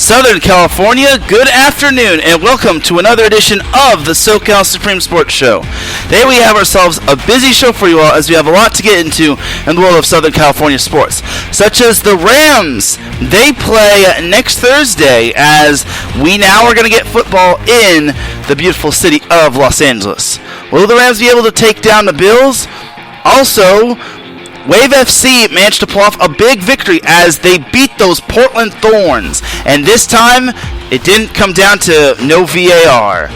Southern California, good afternoon, and welcome to another edition of the SoCal Supreme Sports Show. Today we have ourselves a busy show for you all, as we have a lot to get into in the world of Southern California sports, such as the Rams. They play next Thursday, as we now are going to get football in the beautiful city of Los Angeles. Will the Rams be able to take down the Bills? Also, Wave FC managed to pull off a big victory as they beat those Portland Thorns. And this time, it didn't come down to no VAR.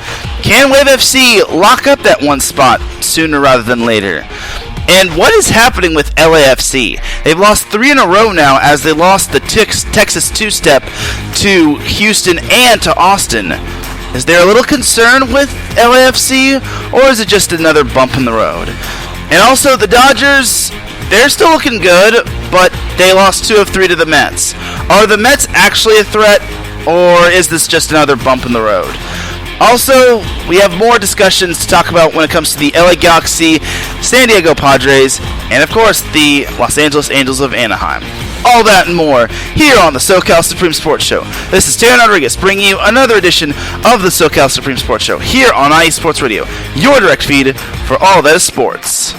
Can Wave FC lock up that one spot sooner rather than later? And what is happening with LAFC? They've lost 3 in a row now, as they lost the Texas two-step to Houston and to Austin. Is there a little concern with LAFC, or is it just another bump in the road? And also, the Dodgers, they're still looking good, but they lost 2 of 3 to the Mets. Are the Mets actually a threat, or is this just another bump in the road? Also, we have more discussions to talk about when it comes to the LA Galaxy, San Diego Padres, and of course, the Los Angeles Angels of Anaheim. All that and more here on the SoCal Supreme Sports Show. This is Teran Rodriguez bringing you another edition of the SoCal Supreme Sports Show here on IE Sports Radio, your direct feed for all that is sports.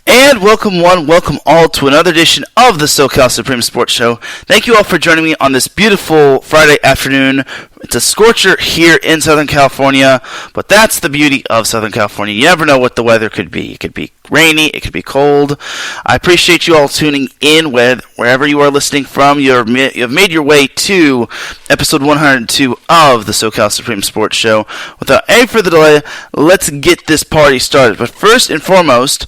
And welcome one, welcome all to another edition of the SoCal Supreme Sports Show. Thank you all for joining me on this beautiful Friday afternoon. It's a scorcher here in Southern California, but that's the beauty of Southern California. You never know what the weather could be. It could be rainy, it could be cold. I appreciate you all tuning in wherever you are listening from. You have made your way to episode 102 of the SoCal Supreme Sports Show. Without any further delay, let's get this party started. But first and foremost,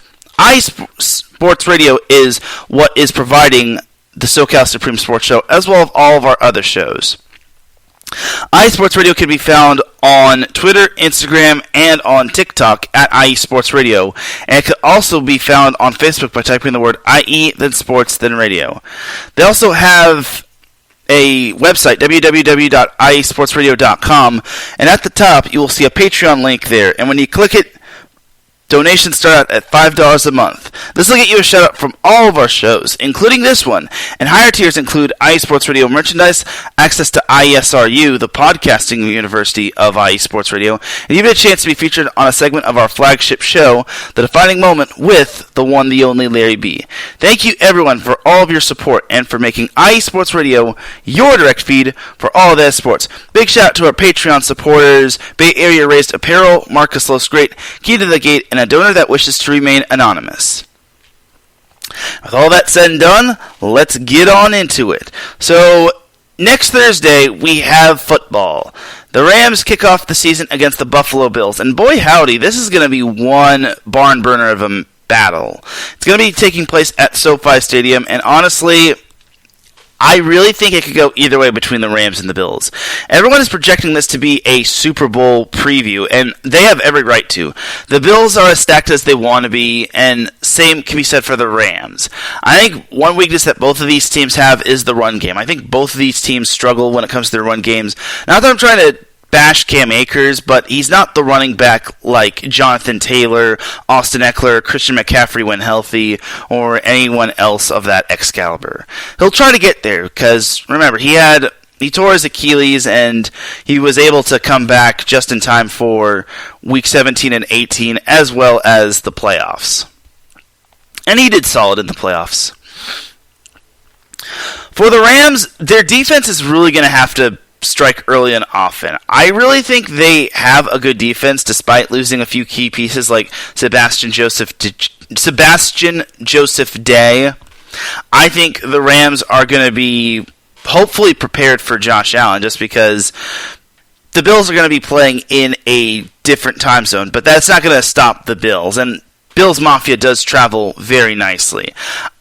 Sports Radio is what is providing the SoCal Supreme Sports Show, as well as all of our other shows. iSports Radio can be found on Twitter, Instagram, and on TikTok at iSports Radio. And it can also be found on Facebook by typing the word IE, then sports, then radio. They also have a website, www.iesportsradio.com, and at the top you will see a Patreon link there. And when you click it, donations start out at $5 a month. This will get you a shout-out from all of our shows, including this one. And higher tiers include IE Sports Radio merchandise, access to ISRU, the podcasting university of IE Sports Radio, and even a chance to be featured on a segment of our flagship show, The Defining Moment, with the one, the only Larry B. Thank you, everyone, for all of your support and for making IE Sports Radio your direct feed for all of that sports. Big shout-out to our Patreon supporters, Bay Area-raised apparel, Marcus Los Great, Key to the Gate, and a donor that wishes to remain anonymous. With all that said and done, let's get on into it. So, next Thursday, we have football. The Rams kick off the season against the Buffalo Bills, and boy howdy, this is going to be one barn burner of a battle. It's going to be taking place at SoFi Stadium, and honestly, I really think it could go either way between the Rams and the Bills. Everyone is projecting this to be a Super Bowl preview, and they have every right to. The Bills are as stacked as they want to be, and same can be said for the Rams. I think one weakness that both of these teams have is the run game. I think both of these teams struggle when it comes to their run games. Not that I'm trying to bash Cam Akers, but he's not the running back like Jonathan Taylor, Austin Eckler, Christian McCaffrey when healthy, or anyone else of that Excalibur. He'll try to get there, because remember, he had he tore his Achilles, and he was able to come back just in time for Week 17 and 18, as well as the playoffs. And he did solid in the playoffs. For the Rams, their defense is really going to have to strike early and often. I really think they have a good defense, despite losing a few key pieces like Sebastian Joseph Day. I think the Rams are going to be hopefully prepared for Josh Allen, just because the Bills are going to be playing in a different time zone, but that's not going to stop the Bills, and Bills Mafia does travel very nicely.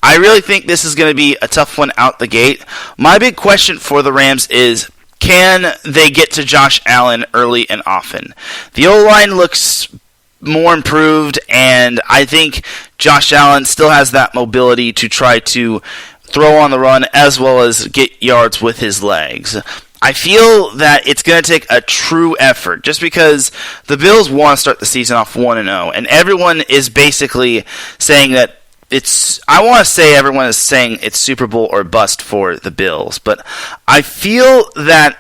I really think this is going to be a tough one out the gate. My big question for the Rams is, can they get to Josh Allen early and often? The O-line looks more improved, and I think Josh Allen still has that mobility to try to throw on the run as well as get yards with his legs. I feel that it's going to take a true effort, just because the Bills want to start the season off 1-0, and everyone is basically saying that everyone is saying it's Super Bowl or bust for the Bills, but I feel that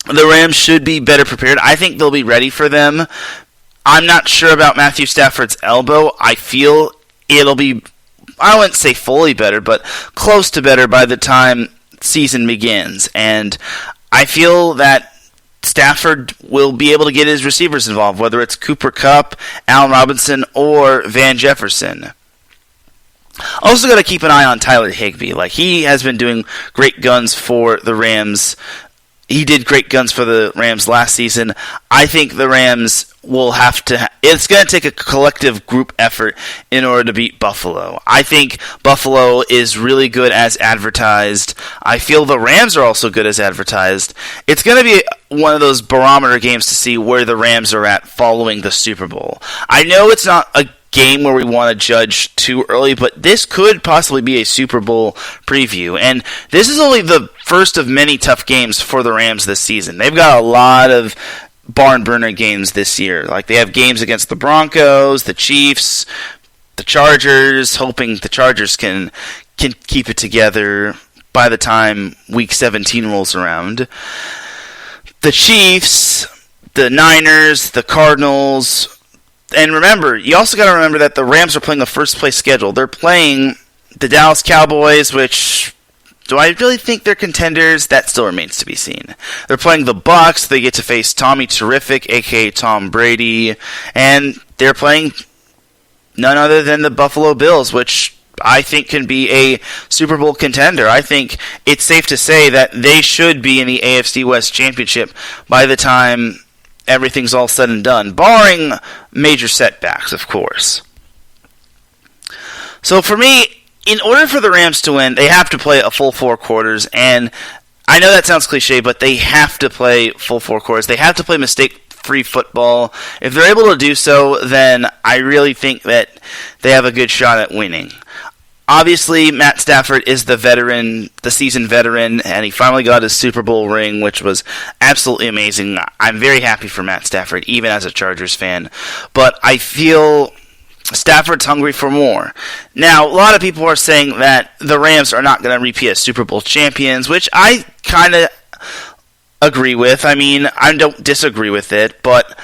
the Rams should be better prepared. I think they'll be ready for them. I'm not sure about Matthew Stafford's elbow. I feel it'll be, I wouldn't say fully better, but close to better by the time season begins. And I feel that Stafford will be able to get his receivers involved, whether it's Cooper Kupp, Allen Robinson, or Van Jefferson. Also got to keep an eye on Tyler Higbee. He has been doing great guns for the Rams. He did great guns for the Rams last season. I think the Rams will have to... It's going to take a collective group effort in order to beat Buffalo. I think Buffalo is really good as advertised. I feel the Rams are also good as advertised. It's going to be one of those barometer games to see where the Rams are at following the Super Bowl. I know it's not a game where we want to judge too early, but this could possibly be a Super Bowl preview, and this is only the first of many tough games for the Rams this season. They've got a lot of barn burner games this year. They have games against the Broncos, the Chiefs, the Chargers, hoping the Chargers can keep it together by the time Week 17 rolls around. The Chiefs, the Niners, the Cardinals. And remember, you also got to remember that the Rams are playing the first place schedule. They're playing the Dallas Cowboys, which, do I really think they're contenders? That still remains to be seen. They're playing the Bucks. They get to face Tommy Terrific, a.k.a. Tom Brady. And they're playing none other than the Buffalo Bills, which I think can be a Super Bowl contender. I think it's safe to say that they should be in the AFC West Championship by the time everything's all said and done, barring major setbacks, of course. So for me, in order for the Rams to win, they have to play a full 4 quarters, and I know that sounds cliche, but they have to play full 4 quarters. They have to play mistake-free football. If they're able to do so, then I really think that they have a good shot at winning. Obviously, Matt Stafford is the seasoned veteran, and he finally got his Super Bowl ring, which was absolutely amazing. I'm very happy for Matt Stafford, even as a Chargers fan. But I feel Stafford's hungry for more. Now, a lot of people are saying that the Rams are not going to repeat as Super Bowl champions, which I kind of agree with. I mean, I don't disagree with it, but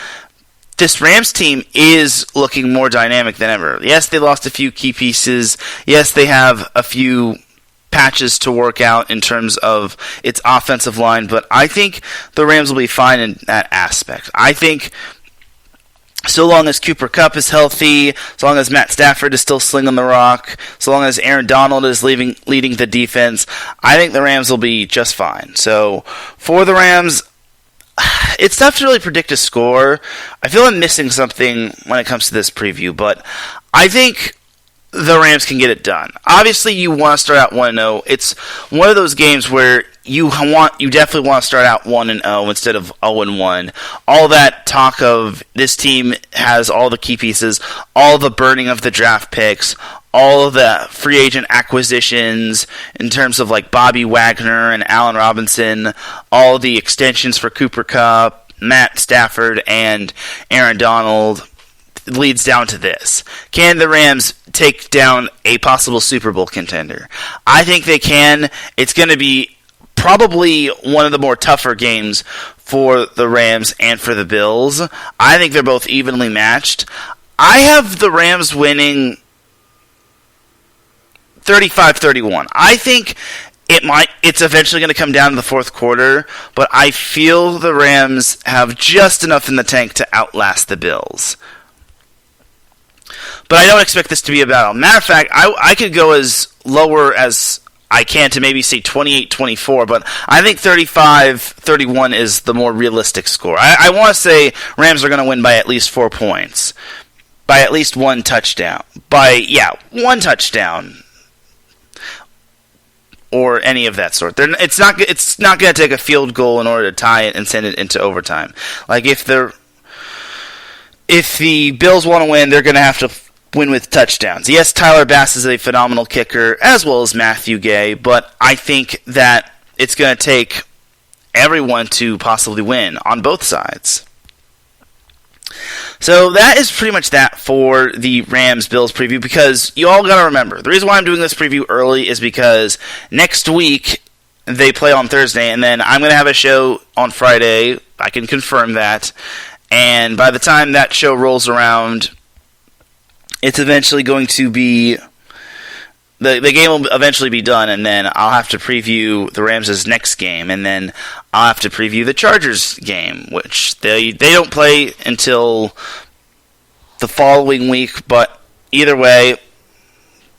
this Rams team is looking more dynamic than ever. Yes, they lost a few key pieces. Yes, they have a few patches to work out in terms of its offensive line, but I think the Rams will be fine in that aspect. I think so long as Cooper Kupp is healthy, so long as Matt Stafford is still slinging the rock, so long as Aaron Donald is leading the defense, I think the Rams will be just fine. So for the Rams, it's tough to really predict a score. I feel I'm missing something when it comes to this preview, but I think the Rams can get it done. Obviously, you want to start out 1-0. It's one of those games where you definitely want to start out 1-0 instead of 0-1. All that talk of this team has all the key pieces, all the burning of the draft picks, all of the free agent acquisitions in terms of Bobby Wagner and Allen Robinson, all the extensions for Cooper Kupp, Matt Stafford, and Aaron Donald leads down to this. Can the Rams take down a possible Super Bowl contender? I think they can. It's going to be probably one of the more tougher games for the Rams and for the Bills. I think they're both evenly matched. I have the Rams winning 35-31. I think it's eventually going to come down to the fourth quarter, but I feel the Rams have just enough in the tank to outlast the Bills. But I don't expect this to be a battle. Matter of fact, I could go as lower as I can to maybe say 28-24, but I think 35-31 is the more realistic score. I want to say Rams are going to win by at least 4 points. By at least one touchdown. One touchdown. Or any of that sort. It's not going to take a field goal in order to tie it and send it into overtime. Like if the Bills want to win, they're going to have to win with touchdowns. Yes, Tyler Bass is a phenomenal kicker, as well as Matthew Gay, but I think that it's going to take everyone to possibly win on both sides. So that is pretty much that for the Rams-Bills preview, because you all got to remember, the reason why I'm doing this preview early is because next week they play on Thursday, and then I'm going to have a show on Friday. I can confirm that. And by the time that show rolls around, it's eventually going to be... The game will eventually be done, and then I'll have to preview the Rams' next game, and then I'll have to preview the Chargers game, which they don't play until the following week, but either way,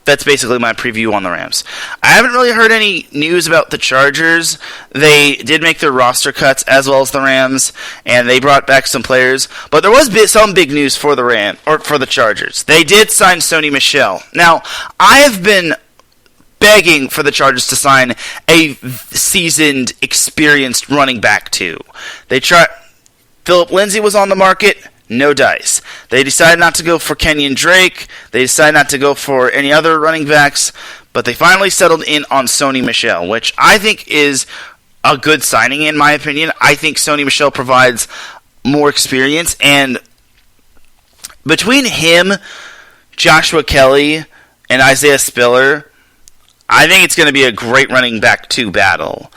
that's basically my preview on the Rams. I haven't really heard any news about the Chargers. They did make their roster cuts as well as the Rams, and they brought back some players. But there was some big news for the Chargers. They did sign Sony Michel. Now, I have been begging for the Chargers to sign a seasoned, experienced running back too. Philip Lindsay was on the market. No dice. They decided not to go for Kenyon Drake. They decided not to go for any other running backs. But they finally settled in on Sony Michel, which I think is a good signing in my opinion. I think Sony Michel provides more experience. And between him, Joshua Kelly, and Isaiah Spiller, I think it's going to be a great running back 2 battle.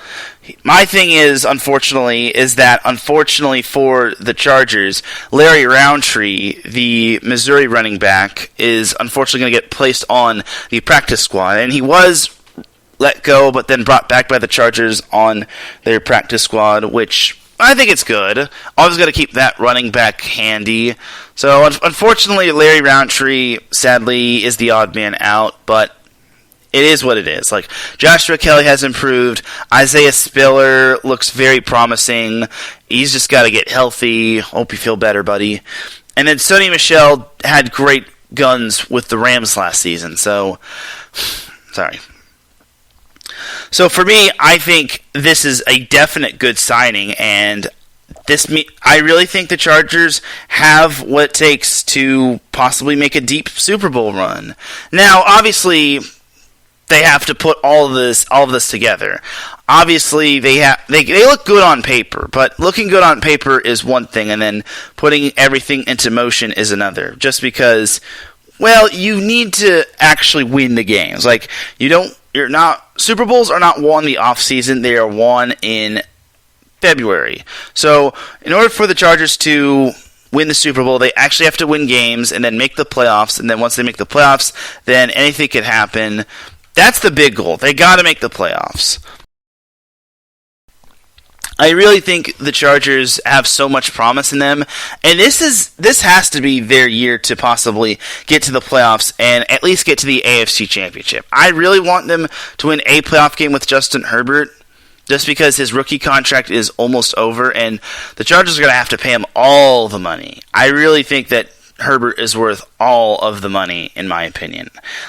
My thing is, unfortunately for the Chargers, Larry Roundtree, the Missouri running back, is unfortunately going to get placed on the practice squad. And he was let go, but then brought back by the Chargers on their practice squad, which I think it's good. Always got to keep that running back handy. So, unfortunately, Larry Roundtree, sadly, is the odd man out, but it is what it is. Like, Joshua Kelly has improved. Isaiah Spiller looks very promising. He's just got to get healthy. Hope you feel better, buddy. And then Sony Michel had great guns with the Rams last season. So, sorry. So for me, I think this is a definite good signing, and I really think the Chargers have what it takes to possibly make a deep Super Bowl run. Now, obviously, they have to put all of this together. Obviously, they look good on paper, but looking good on paper is one thing, and then putting everything into motion is another. Just because, well, you need to actually win the games. Like, Super Bowls are not won in the off season; they are won in February. So, in order for the Chargers to win the Super Bowl, they actually have to win games and then make the playoffs. And then once they make the playoffs, then anything can happen. That's the big goal. They got to make the playoffs. I really think the Chargers have so much promise in them, and this has to be their year to possibly get to the playoffs and at least get to the AFC Championship. I really want them to win a playoff game with Justin Herbert, just because his rookie contract is almost over, and the Chargers are going to have to pay him all the money. I really think that Herbert is worth all of the money, in my opinion.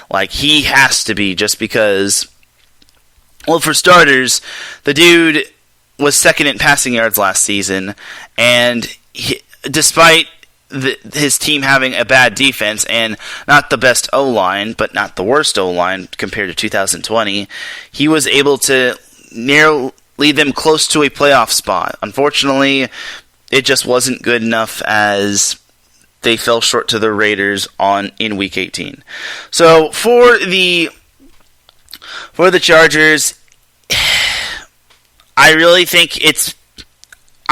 Like, he has to be, just because, well, for starters, the dude was second in passing yards last season, and despite his team having a bad defense and not the best O-line, but not the worst O-line compared to 2020, he was able to lead them close to a playoff spot. Unfortunately, it just wasn't good enough as they fell short to the Raiders in Week 18. So for the Chargers, I really think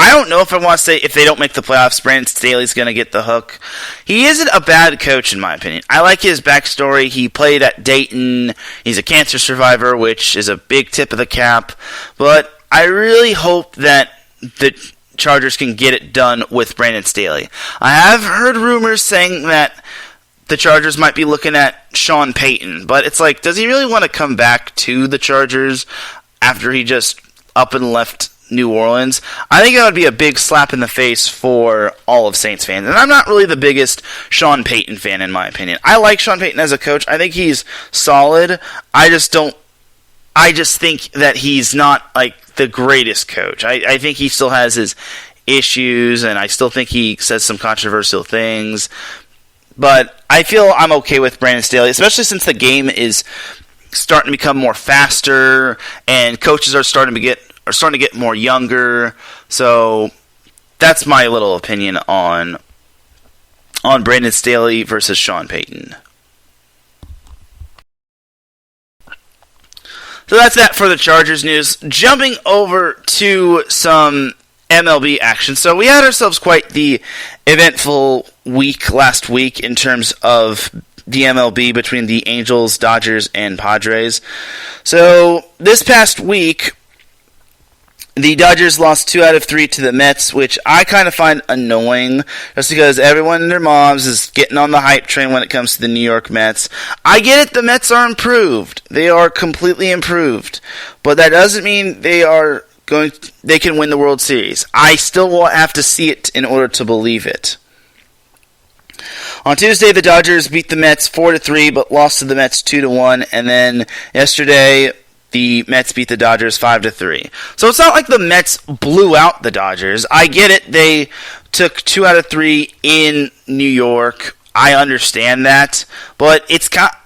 I don't know if I want to say if they don't make the playoffs, Brandon Staley's going to get the hook. He isn't a bad coach, in my opinion. I like his backstory. He played at Dayton. He's a cancer survivor, which is a big tip of the cap. But I really hope that the Chargers can get it done with Brandon Staley. I have heard rumors saying that the Chargers might be looking at Sean Payton, but it's like, does he really want to come back to the Chargers after he just up and left New Orleans? I think that would be a big slap in the face for all of Saints fans. And I'm not really the biggest Sean Payton fan, in my opinion. I like Sean Payton as a coach. I think he's solid. I just think that he's not like the greatest coach. I think he still has his issues, and I still think he says some controversial things. But I feel I'm okay with Brandon Staley, especially since the game is starting to become more faster, and coaches are starting to get more younger. So that's my little opinion on Brandon Staley versus Sean Payton. So that's that for the Chargers news. Jumping over to some MLB action. So we had ourselves quite the eventful week last week in terms of the MLB between the Angels, Dodgers, and Padres. So this past week, the Dodgers lost 2 out of 3 to the Mets, which I kind of find annoying, just because everyone and their moms is getting on the hype train when it comes to the New York Mets. I get it, the Mets are improved. They are completely improved. But that doesn't mean they can win the World Series. I still will have to see it in order to believe it. On Tuesday, the Dodgers beat the Mets 4-3, but lost to the Mets 2-1, and then yesterday, the Mets beat the Dodgers 5-3. So it's not like the Mets blew out the Dodgers. I get it. They took 2 out of 3 in New York. I understand that. But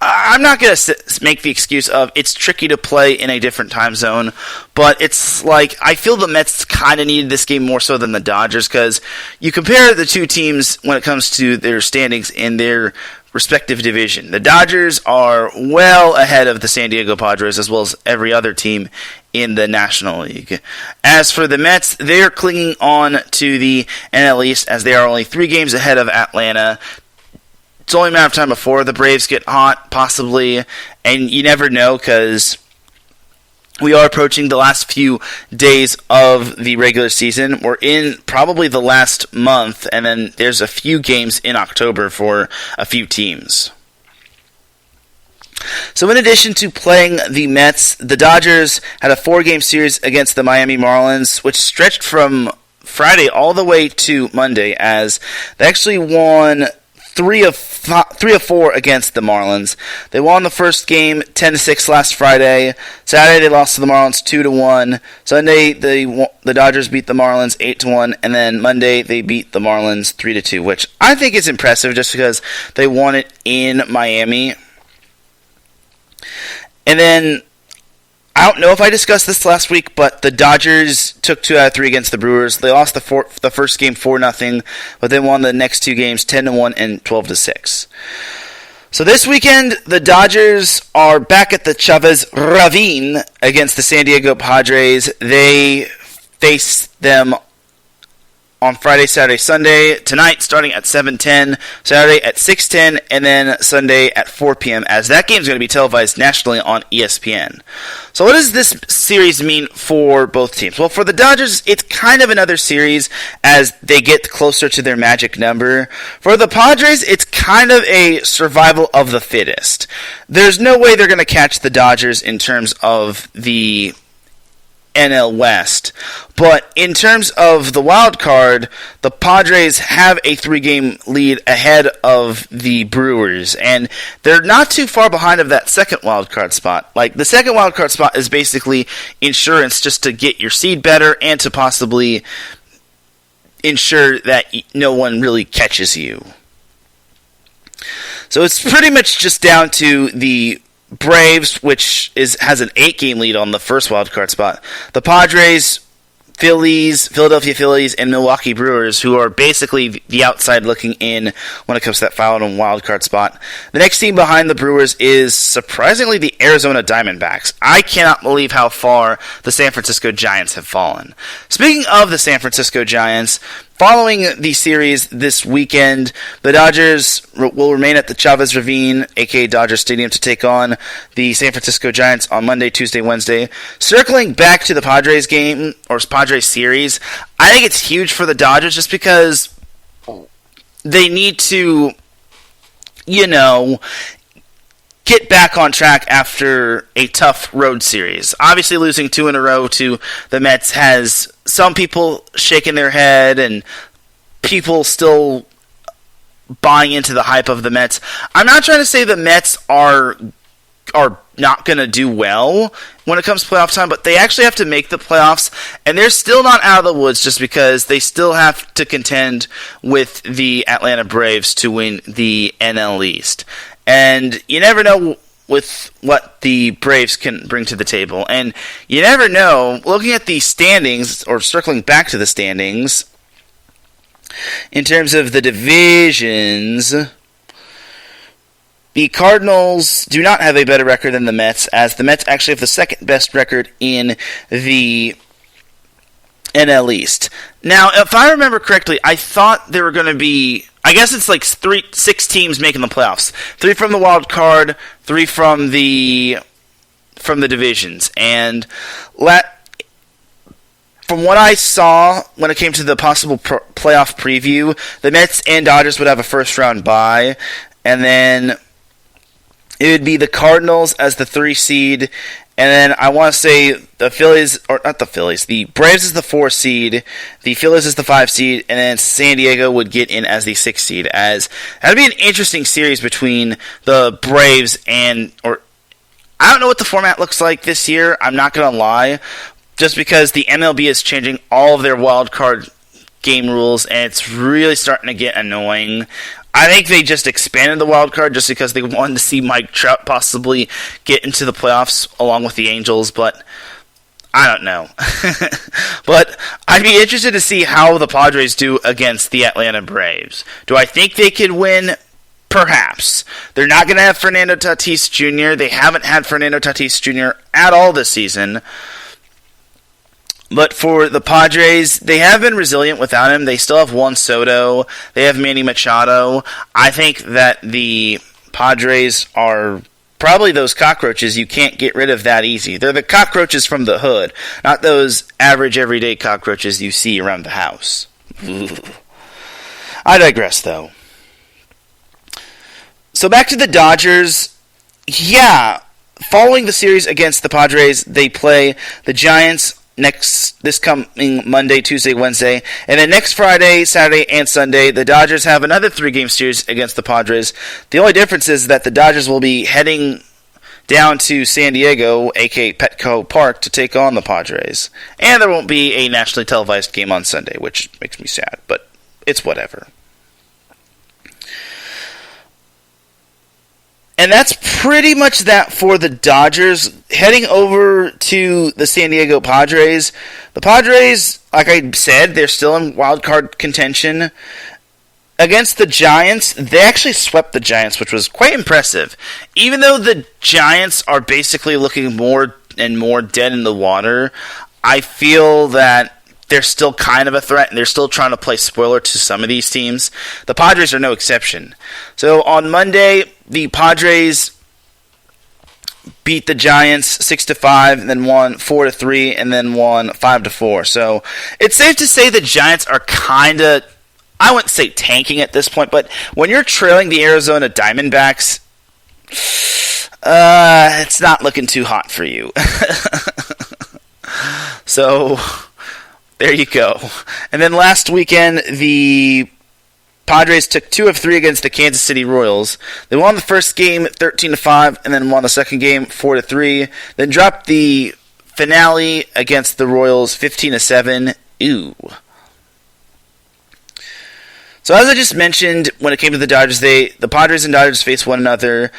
I'm not going to make the excuse of it's tricky to play in a different time zone. But it's like I feel the Mets kind of needed this game more so than the Dodgers, because you compare the two teams when it comes to their standings in their respective division. The Dodgers are well ahead of the San Diego Padres as well as every other team in the National League. As for the Mets, they are clinging on to the NL East as they are only 3 games ahead of Atlanta. It's only a matter of time before the Braves get hot, possibly, and you never know because we are approaching the last few days of the regular season. We're in probably the last month, and then there's a few games in October for a few teams. So in addition to playing the Mets, the Dodgers had a 4-game series against the Miami Marlins, which stretched from Friday all the way to Monday, as they actually won 3 of 4 against the Marlins. They won the first game 10-6 last Friday. Saturday they lost to the Marlins 2-1. Sunday the Dodgers beat the Marlins 8-1, and then Monday they beat the Marlins 3-2, which I think is impressive just because they won it in Miami. And then I don't know if I discussed this last week, but the Dodgers took 2 out of 3 against the Brewers. They lost the first game 4-0, but they won the next 2 games 10-1 and 12-6. So this weekend, the Dodgers are back at the Chavez Ravine against the San Diego Padres. They face them on Friday, Saturday, Sunday, tonight starting at 7:10, Saturday at 6:10, and then Sunday at 4 p.m., as that game is going to be televised nationally on ESPN. So what does this series mean for both teams? Well, for the Dodgers, it's kind of another series as they get closer to their magic number. For the Padres, it's kind of a survival of the fittest. There's no way they're going to catch the Dodgers in terms of the NL West. But in terms of the wild card, the Padres have a 3-game lead ahead of the Brewers, and they're not too far behind of that second wild card spot. Like, the second wild card spot is basically insurance just to get your seed better and to possibly ensure that no one really catches you. So it's pretty much just down to the Braves, which has an 8-game lead on the first wildcard spot. The Padres Philadelphia Phillies, and Milwaukee Brewers, who are basically the outside looking in when it comes to that final and wild card spot. The next team behind the Brewers is surprisingly the Arizona Diamondbacks. I cannot believe how far the San Francisco Giants have fallen. Speaking of the San Francisco Giants, following the series this weekend, the Dodgers will remain at the Chavez Ravine, aka Dodger Stadium, to take on the San Francisco Giants on Monday, Tuesday, Wednesday. Circling back to the Padres game, or Padres series, I think it's huge for the Dodgers just because they need to, get back on track after a tough road series. Obviously, losing 2 in a row to the Mets has some people shaking their head and people still buying into the hype of the Mets. I'm not trying to say the Mets are not going to do well when it comes to playoff time, but they actually have to make the playoffs, and they're still not out of the woods just because they still have to contend with the Atlanta Braves to win the NL East. And you never know with what the Braves can bring to the table. And you never know, looking at the standings, or circling back to the standings, in terms of the divisions, the Cardinals do not have a better record than the Mets, as the Mets actually have the second best record in the NL East. Now, if I remember correctly, I thought there were going to be, I guess it's like 6 teams making the playoffs. 3 from the wild card, 3 from the divisions. And from what I saw when it came to the possible playoff preview, the Mets and Dodgers would have a first round bye, and then it would be the Cardinals as the 3 seed. And then I want to say the Braves is the 4 seed, the Phillies is the 5 seed, and then San Diego would get in as the 6 seed. As that'd be an interesting series between the Braves I don't know what the format looks like this year. I'm not gonna lie, just because the MLB is changing all of their wild card game rules, and it's really starting to get annoying. I think they just expanded the wild card just because they wanted to see Mike Trout possibly get into the playoffs along with the Angels, but I don't know. But I'd be interested to see how the Padres do against the Atlanta Braves. Do I think they could win? Perhaps. They're not going to have Fernando Tatis Jr. They haven't had Fernando Tatis Jr. at all this season. But for the Padres, they have been resilient without him. They still have Juan Soto. They have Manny Machado. I think that the Padres are probably those cockroaches you can't get rid of that easy. They're the cockroaches from the hood, not those average everyday cockroaches you see around the house. I digress, though. So back to the Dodgers. Yeah, following the series against the Padres, they play the Giants this coming Monday, Tuesday, Wednesday, and then next Friday, Saturday, and Sunday, the Dodgers have another 3-game series against the Padres. The only difference is that the Dodgers will be heading down to San Diego, aka Petco Park, to take on the Padres. And there won't be a nationally televised game on Sunday, which makes me sad, but it's whatever. And that's pretty much that for the Dodgers. Heading over to the San Diego Padres. The Padres, like I said, they're still in wild card contention. Against the Giants, they actually swept the Giants, which was quite impressive. Even though the Giants are basically looking more and more dead in the water, I feel that they're still kind of a threat, and they're still trying to play spoiler to some of these teams. The Padres are no exception. So on Monday, the Padres beat the Giants 6-5, and then won 4-3, and then won 5-4. So it's safe to say the Giants are kind of, I wouldn't say tanking at this point, but when you're trailing the Arizona Diamondbacks, it's not looking too hot for you. So there you go. And then last weekend, the Padres took 2 of 3 against the Kansas City Royals. They won the first game 13-5, and then won the second game 4-3. Then dropped the finale against the Royals 15-7. Ooh. So as I just mentioned, when it came to the Dodgers, the Padres and Dodgers faced one another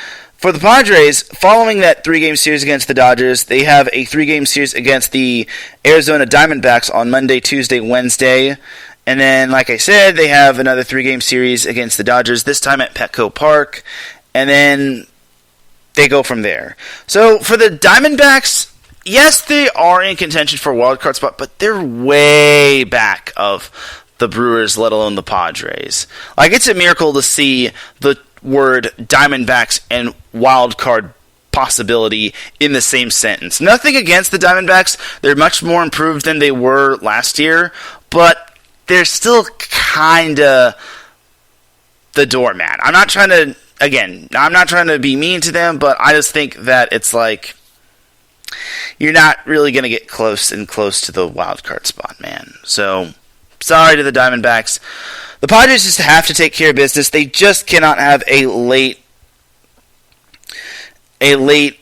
For the Padres, following that 3-game series against the Dodgers, they have a 3-game series against the Arizona Diamondbacks on Monday, Tuesday, Wednesday. And then, like I said, they have another 3-game series against the Dodgers, this time at Petco Park. And then they go from there. So for the Diamondbacks, yes, they are in contention for a wild card spot, but they're way back of the Brewers, let alone the Padres. Like, it's a miracle to see the word Diamondbacks and wild card possibility in the same sentence. Nothing against the Diamondbacks. They're much more improved than they were last year, but they're still kind of the doormat. I'm not trying to be mean to them, but I just think that it's like you're not really going to get close to the wild card spot, man. So, sorry to the Diamondbacks. The Padres just have to take care of business. They just cannot have a late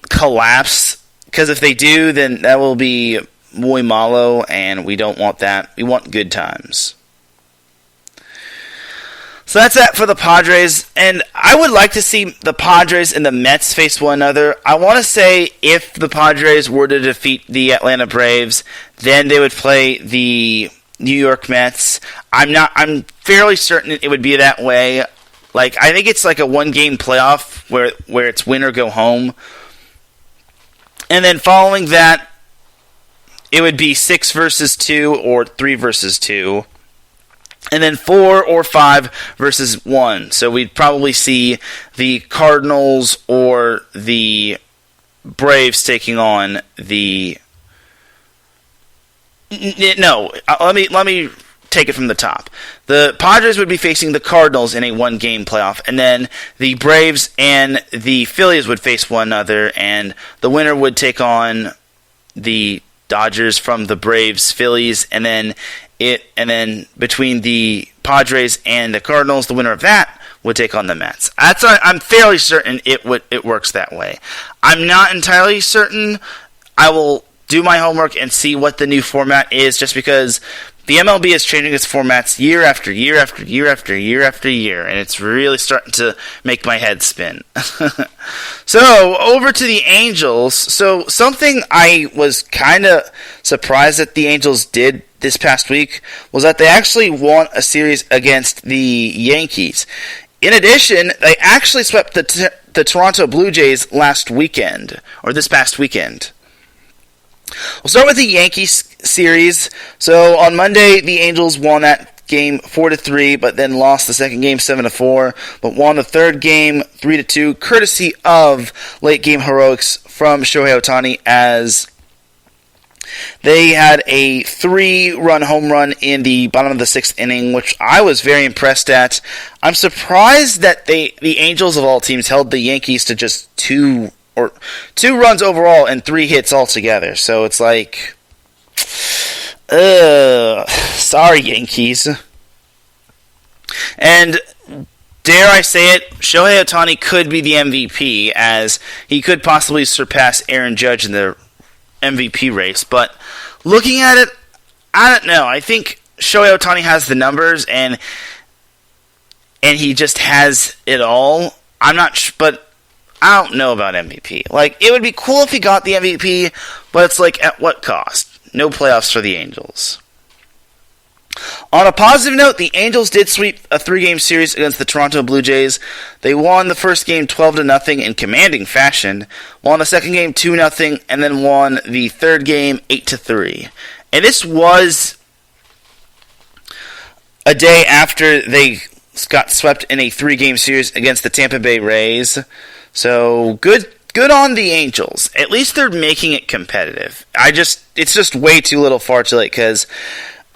collapse, because if they do, then that will be muy malo, and we don't want that. We want good times. So that's that for the Padres, and I would like to see the Padres and the Mets face one another. I want to say if the Padres were to defeat the Atlanta Braves, then they would play the New York Mets. I'm fairly certain it would be that way. Like, I think it's like a 1-game playoff where it's win or go home. And then following that, it would be 6 versus 2 or 3 versus 2. And then 4 or 5 versus 1. So we'd probably see the Cardinals or the Braves taking on the... No, let me take it from the top. The Padres would be facing the Cardinals in a 1-game playoff, and then the Braves and the Phillies would face one another, and the winner would take on the Dodgers from the Braves, Phillies, and then between the Padres and the Cardinals, the winner of that would take on the Mets. I'm fairly certain it works that way. I'm not entirely certain. I will do my homework and see what the new format is, just because the MLB is changing its formats year after year after year after year after year, and it's really starting to make my head spin. So, over to the Angels. So, something I was kind of surprised that the Angels did this past week was that they actually won a series against the Yankees. In addition, they actually swept the Toronto Blue Jays this past weekend. We'll start with the Yankees series. So on Monday, the Angels won that game 4-3, but then lost the second game 7-4, but won the third game 3-2, courtesy of late game heroics from Shohei Ohtani, as they had a 3-run home run in the bottom of the 6th inning, which I was very impressed at. I'm surprised that the Angels of all teams held the Yankees to just 2 runs overall and 3 hits altogether. So it's like, sorry, Yankees. And dare I say it, Shohei Ohtani could be the MVP, as he could possibly surpass Aaron Judge in the MVP race. But looking at it, I don't know. I think Shohei Ohtani has the numbers, and he just has it all. I'm not but I don't know about MVP. Like, it would be cool if he got the MVP, but it's like, at what cost? No playoffs for the Angels. On a positive note, the Angels did sweep a 3-game series against the Toronto Blue Jays. They won the first game 12-0 in commanding fashion, won the second game 2-0, and then won the third game 8-3. And this was a day after they got swept in a 3-game series against the Tampa Bay Rays. So, good on the Angels. At least they're making it competitive. It's just way too little far too late, because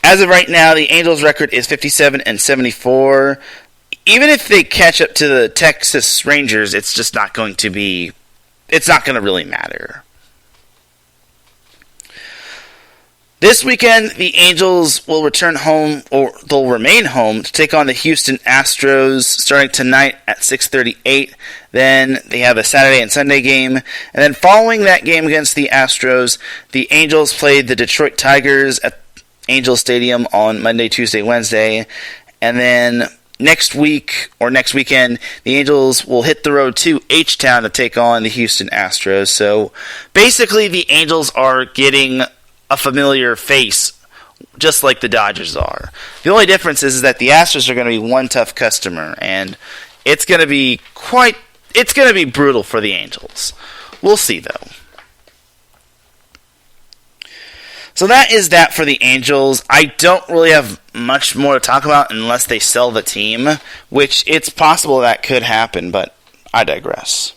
as of right now, the Angels' record is 57-74. Even if they catch up to the Texas Rangers, it's just not going to really matter. This weekend, the Angels will return home, or they'll remain home, to take on the Houston Astros starting tonight at 6:38. Then they have a Saturday and Sunday game. And then following that game against the Astros, the Angels played the Detroit Tigers at Angel Stadium on Monday, Tuesday, Wednesday. And then next week or next weekend, the Angels will hit the road to H-Town to take on the Houston Astros. So basically the Angels are getting a familiar face, just like the Dodgers are. The only difference is that the Astros are going to be one tough customer, and it's going to be brutal for the Angels. We'll see, though. So that is that for the Angels. I don't really have much more to talk about unless they sell the team, which it's possible that could happen, but I digress.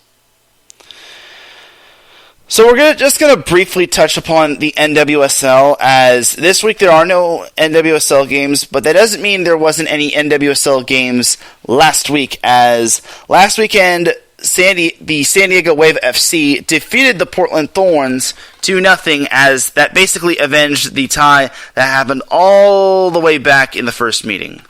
So we're just going to briefly touch upon the NWSL, as this week there are no NWSL games, but that doesn't mean there wasn't any NWSL games last week, as last weekend the San Diego Wave FC defeated the Portland Thorns 2-0, as that basically avenged the tie that happened all the way back in the first meeting.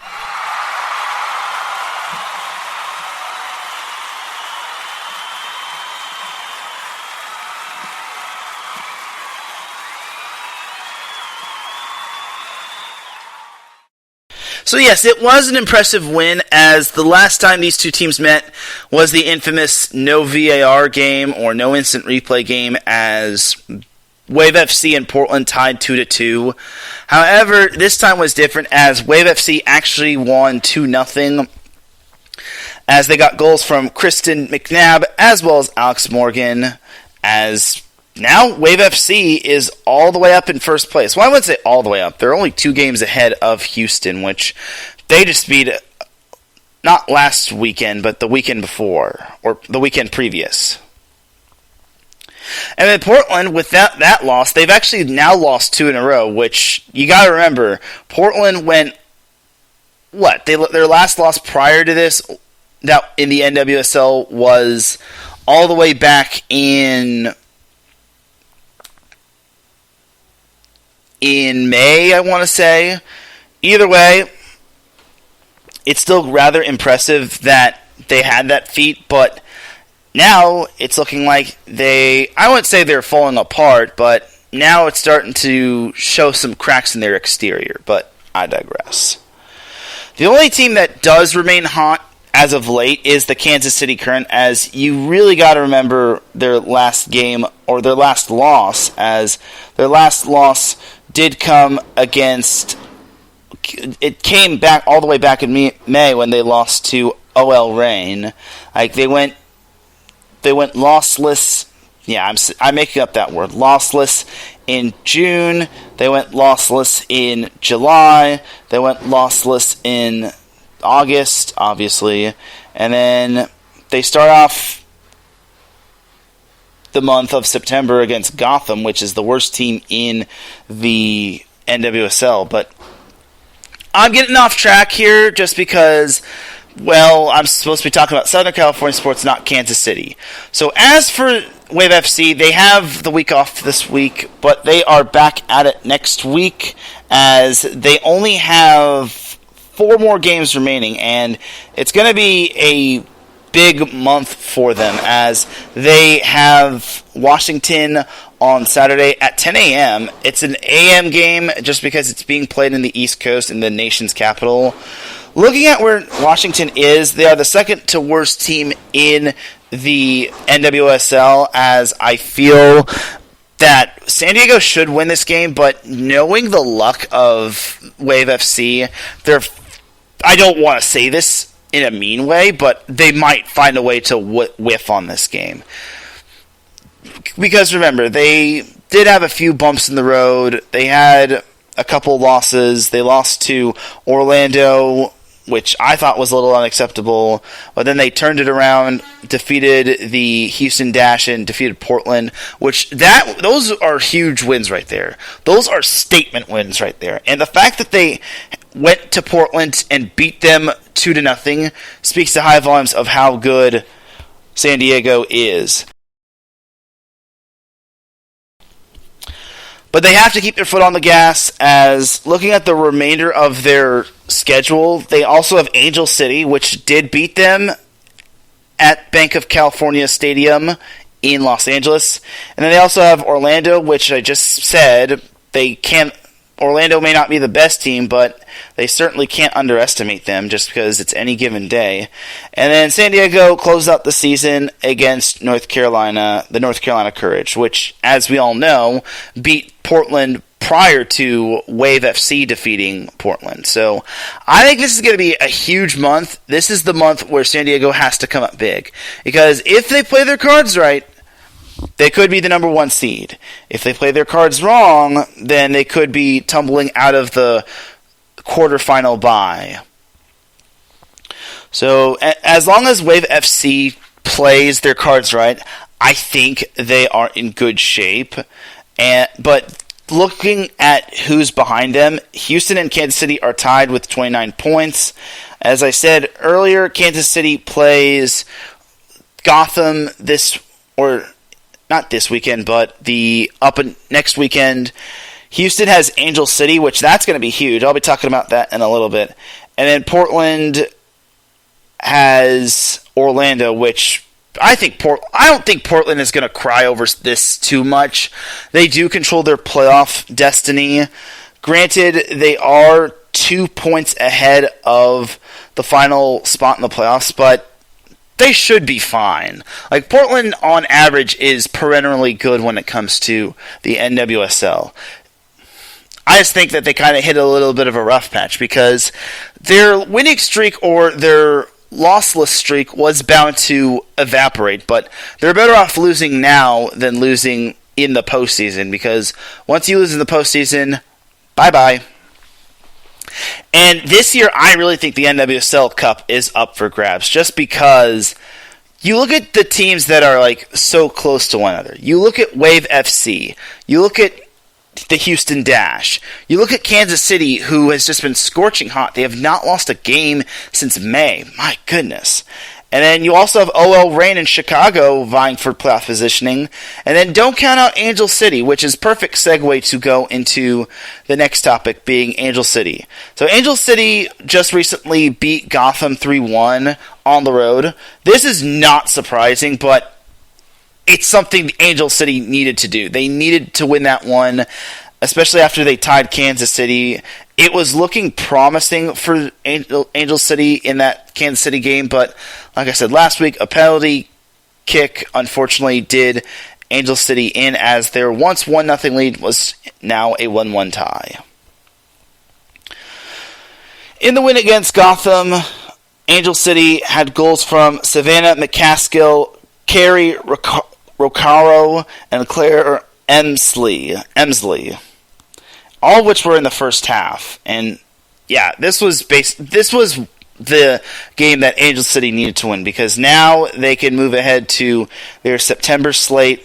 So yes, it was an impressive win, as the last time these two teams met was the infamous no VAR game or no instant replay game, as Wave FC and Portland tied 2-2. However, this time was different, as Wave FC actually won 2-0, as they got goals from Kristen McNabb as well as Alex Morgan, as now Wave FC is all the way up in first place. Well, I wouldn't say all the way up. They're only 2 games ahead of Houston, which they just beat not last weekend, but the weekend before, or the weekend previous. And then Portland, with that loss, they've actually now lost 2 in a row, which you got to remember, Portland went, their last loss prior to this, that in the NWSL, was all the way back in May, I want to say. Either way, it's still rather impressive that they had that feat, but now it's looking like I wouldn't say they're falling apart, but now it's starting to show some cracks in their exterior, but I digress. The only team that does remain hot as of late is the Kansas City Current, as you really got to remember their last game, or their last loss, as their last loss did come against, it came back all the way back in May when they lost to OL Reign. Like they went lossless. Yeah, I'm making up that word. Lossless in June. They went lossless in July. They went lossless in August, obviously, and then they start off the month of September against Gotham, which is the worst team in the NWSL. But I'm getting off track here just because, well, I'm supposed to be talking about Southern California sports, not Kansas City. So as for Wave FC, they have the week off this week, but they are back at it next week, as they only have 4 more games remaining, and it's going to be a big month for them, as they have Washington on Saturday at 10 a.m. It's an a.m. game just because it's being played in the East Coast in the nation's capital. Looking at where Washington is, they are the second to worst team in the NWSL, as I feel that San Diego should win this game, but knowing the luck of Wave FC, I don't want to say this in a mean way, but they might find a way to whiff on this game. Because remember, they did have a few bumps in the road. They had a couple losses. They lost to Orlando, which I thought was a little unacceptable, but then they turned it around, defeated the Houston Dash, and defeated Portland, those are huge wins right there. Those are statement wins right there. And the fact that they went to Portland and beat them 2-0 speaks to high volumes of how good San Diego is. But they have to keep their foot on the gas, as looking at the remainder of their schedule, they also have Angel City, which did beat them at Bank of California Stadium in Los Angeles. And then they also have Orlando, which I just said they can't Orlando may not be the best team, but they certainly can't underestimate them just because it's any given day. And then San Diego closed out the season against North Carolina, the North Carolina Courage, which, as we all know, beat Portland prior to Wave FC defeating Portland. So I think this is going to be a huge month. This is the month where San Diego has to come up big. Because if they play their cards right, they could be the number 1 seed. If they play their cards wrong, then they could be tumbling out of the quarterfinal bye. So as long as Wave FC plays their cards right, I think they are in good shape. But looking at who's behind them, Houston and Kansas City are tied with 29 points. As I said earlier, Kansas City plays Gotham not this weekend, but next weekend. Houston has Angel City, which that's going to be huge. I'll be talking about that in a little bit. And then Portland has Orlando, which I don't think Portland is going to cry over this too much. They do control their playoff destiny. Granted, they are 2 points ahead of the final spot in the playoffs, but they should be fine. Like, Portland, on average, is perennially good when it comes to the NWSL. I just think that they kind of hit a little bit of a rough patch because their winning streak or their lossless streak was bound to evaporate, but they're better off losing now than losing in the postseason, because once you lose in the postseason, bye-bye. And this year, I really think the NWSL Cup is up for grabs, just because you look at the teams that are like so close to one another. You look at Wave FC. You look at the Houston Dash. You look at Kansas City, who has just been scorching hot. They have not lost a game since May. My goodness. And then you also have OL Reign in Chicago vying for playoff positioning. And then don't count out Angel City, which is perfect segue to go into the next topic, being Angel City. So Angel City just recently beat Gotham 3-1 on the road. This is not surprising, but it's something Angel City needed to do. They needed to win that one, especially after they tied Kansas City. It was looking promising for Angel City in that Kansas City game, but like I said last week, a penalty kick unfortunately did Angel City in, as their once 1-0 lead was now a 1-1 tie. In the win against Gotham, Angel City had goals from Savannah McCaskill, Carrie Rocaro, and Claire Emsley, all of which were in the first half. And yeah, this was the game that Angel City needed to win, because now they can move ahead to their September slate.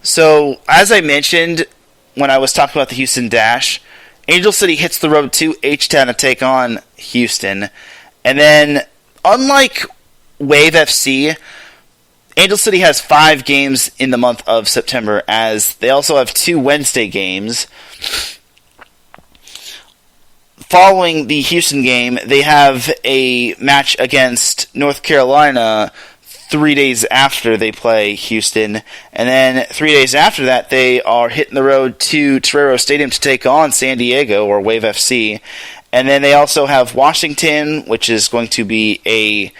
So, as I mentioned when I was talking about the Houston Dash, Angel City hits the road to H-Town to take on Houston. And then, unlike Wave FC, Angel City has 5 games in the month of September, as they also have 2 Wednesday games. Following the Houston game, they have a match against North Carolina 3 days after they play Houston. And then 3 days after that, they are hitting the road to Torero Stadium to take on San Diego, or Wave FC. And then they also have Washington, which is going to be a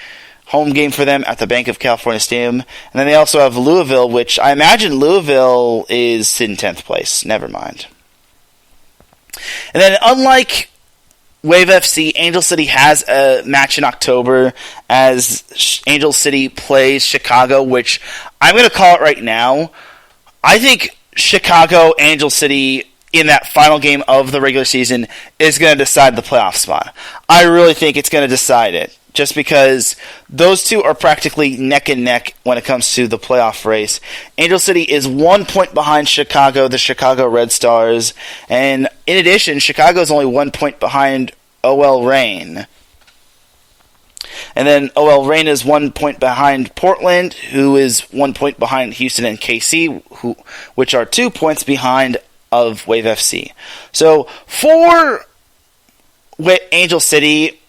home game for them at the Bank of California Stadium. And then they also have Louisville, which I imagine Louisville is in 10th place. Never mind. And then, unlike Wave FC, Angel City has a match in October, as Angel City plays Chicago, which I'm going to call it right now. I think Chicago, Angel City, in that final game of the regular season, is going to decide the playoff spot. I really think it's going to decide it, just because those two are practically neck and neck when it comes to the playoff race. Angel City is 1 point behind Chicago, the Chicago Red Stars, and in addition, Chicago is only 1 point behind OL Reign. And then OL Reign is 1 point behind Portland, who is 1 point behind Houston and KC, which are 2 points behind of Wave FC. So for Angel City,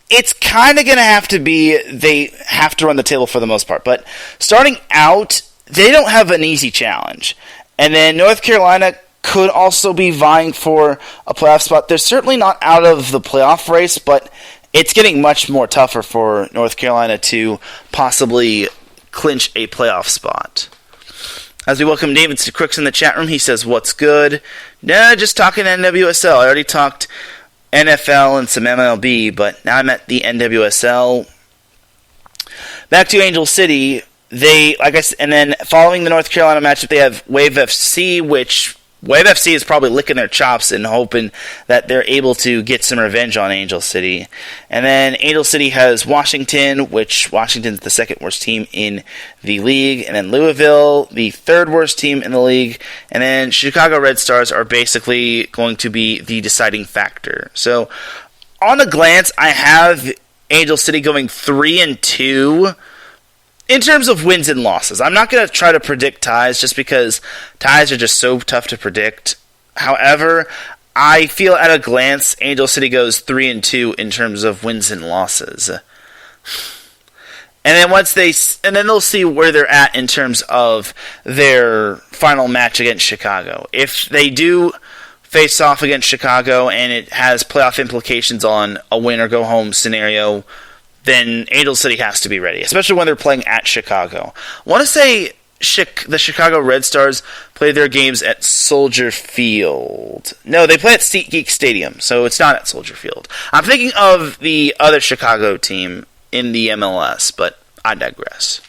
it's kind of going to have to be, they have to run the table for the most part. But starting out, they don't have an easy challenge. And then North Carolina could also be vying for a playoff spot. They're certainly not out of the playoff race, but it's getting much more tougher for North Carolina to possibly clinch a playoff spot. As we welcome David Crooks in the chat room, he says, "What's good?" Nah, just talking NWSL. I already talked NFL and some MLB, but now I'm at the NWSL. Back to Angel City, and then following the North Carolina matchup, they have Wave FC, which Wave FC is probably licking their chops and hoping that they're able to get some revenge on Angel City. And then Angel City has Washington, which Washington's the second worst team in the league. And then Louisville, the third worst team in the league. And then Chicago Red Stars are basically going to be the deciding factor. So on a glance, I have Angel City going 3-2. In terms of wins and losses, I'm not going to try to predict ties just because ties are just so tough to predict. However, I feel at a glance Angel City goes 3-2 in terms of wins and losses. And then they'll see where they're at in terms of their final match against Chicago. If they do face off against Chicago and it has playoff implications on a win or go home scenario, then Angel City has to be ready, especially when they're playing at Chicago. I want to say the Chicago Red Stars play their games at Soldier Field. No, they play at SeatGeek Stadium, so it's not at Soldier Field. I'm thinking of the other Chicago team in the MLS, but I digress.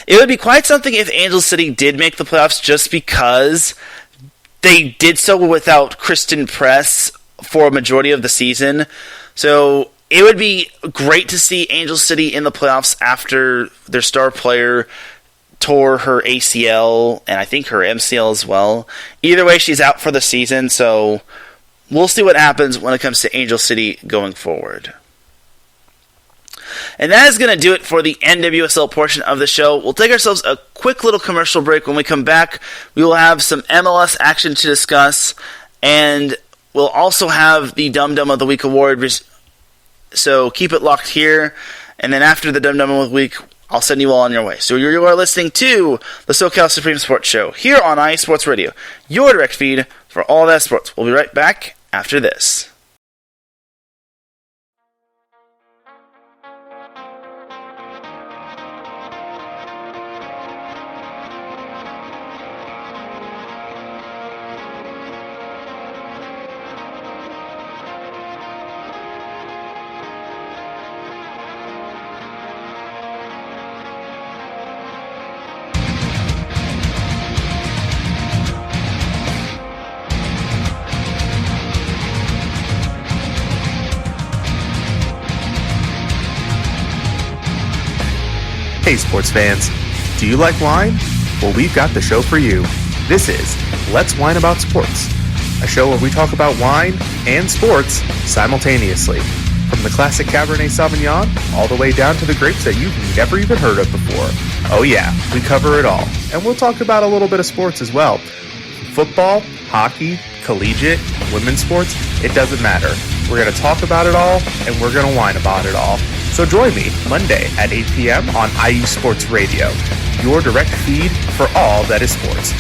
It would be quite something if Angel City did make the playoffs just because they did so without Kristen Press for a majority of the season. So it would be great to see Angel City in the playoffs after their star player tore her ACL and I think her MCL as well. Either way, she's out for the season, so we'll see what happens when it comes to Angel City going forward. And that is going to do it for the NWSL portion of the show. We'll take ourselves a quick little commercial break. When we come back, we will have some MLS action to discuss, and we'll also have the Dum Dum of the Week award. So keep it locked here. And then after the Dum Dum of the Week, I'll send you all on your way. So you are listening to the SoCal Supreme Sports Show here on IE Sports Radio, your direct feed for all that sports. We'll be right back after this. Hey sports fans, do you like wine? Well, we've got the show for you. This is Let's Wine About Sports, a show where we talk about wine and sports simultaneously. From the classic Cabernet Sauvignon all the way down to the grapes that you've never even heard of before. Oh yeah, we cover it all. And we'll talk about a little bit of sports as well. Football, hockey, collegiate, women's sports, it doesn't matter. We're going to talk about it all, and we're going to whine about it all. So join me Monday at 8 p.m. on IU Sports Radio, your direct feed for all that is sports.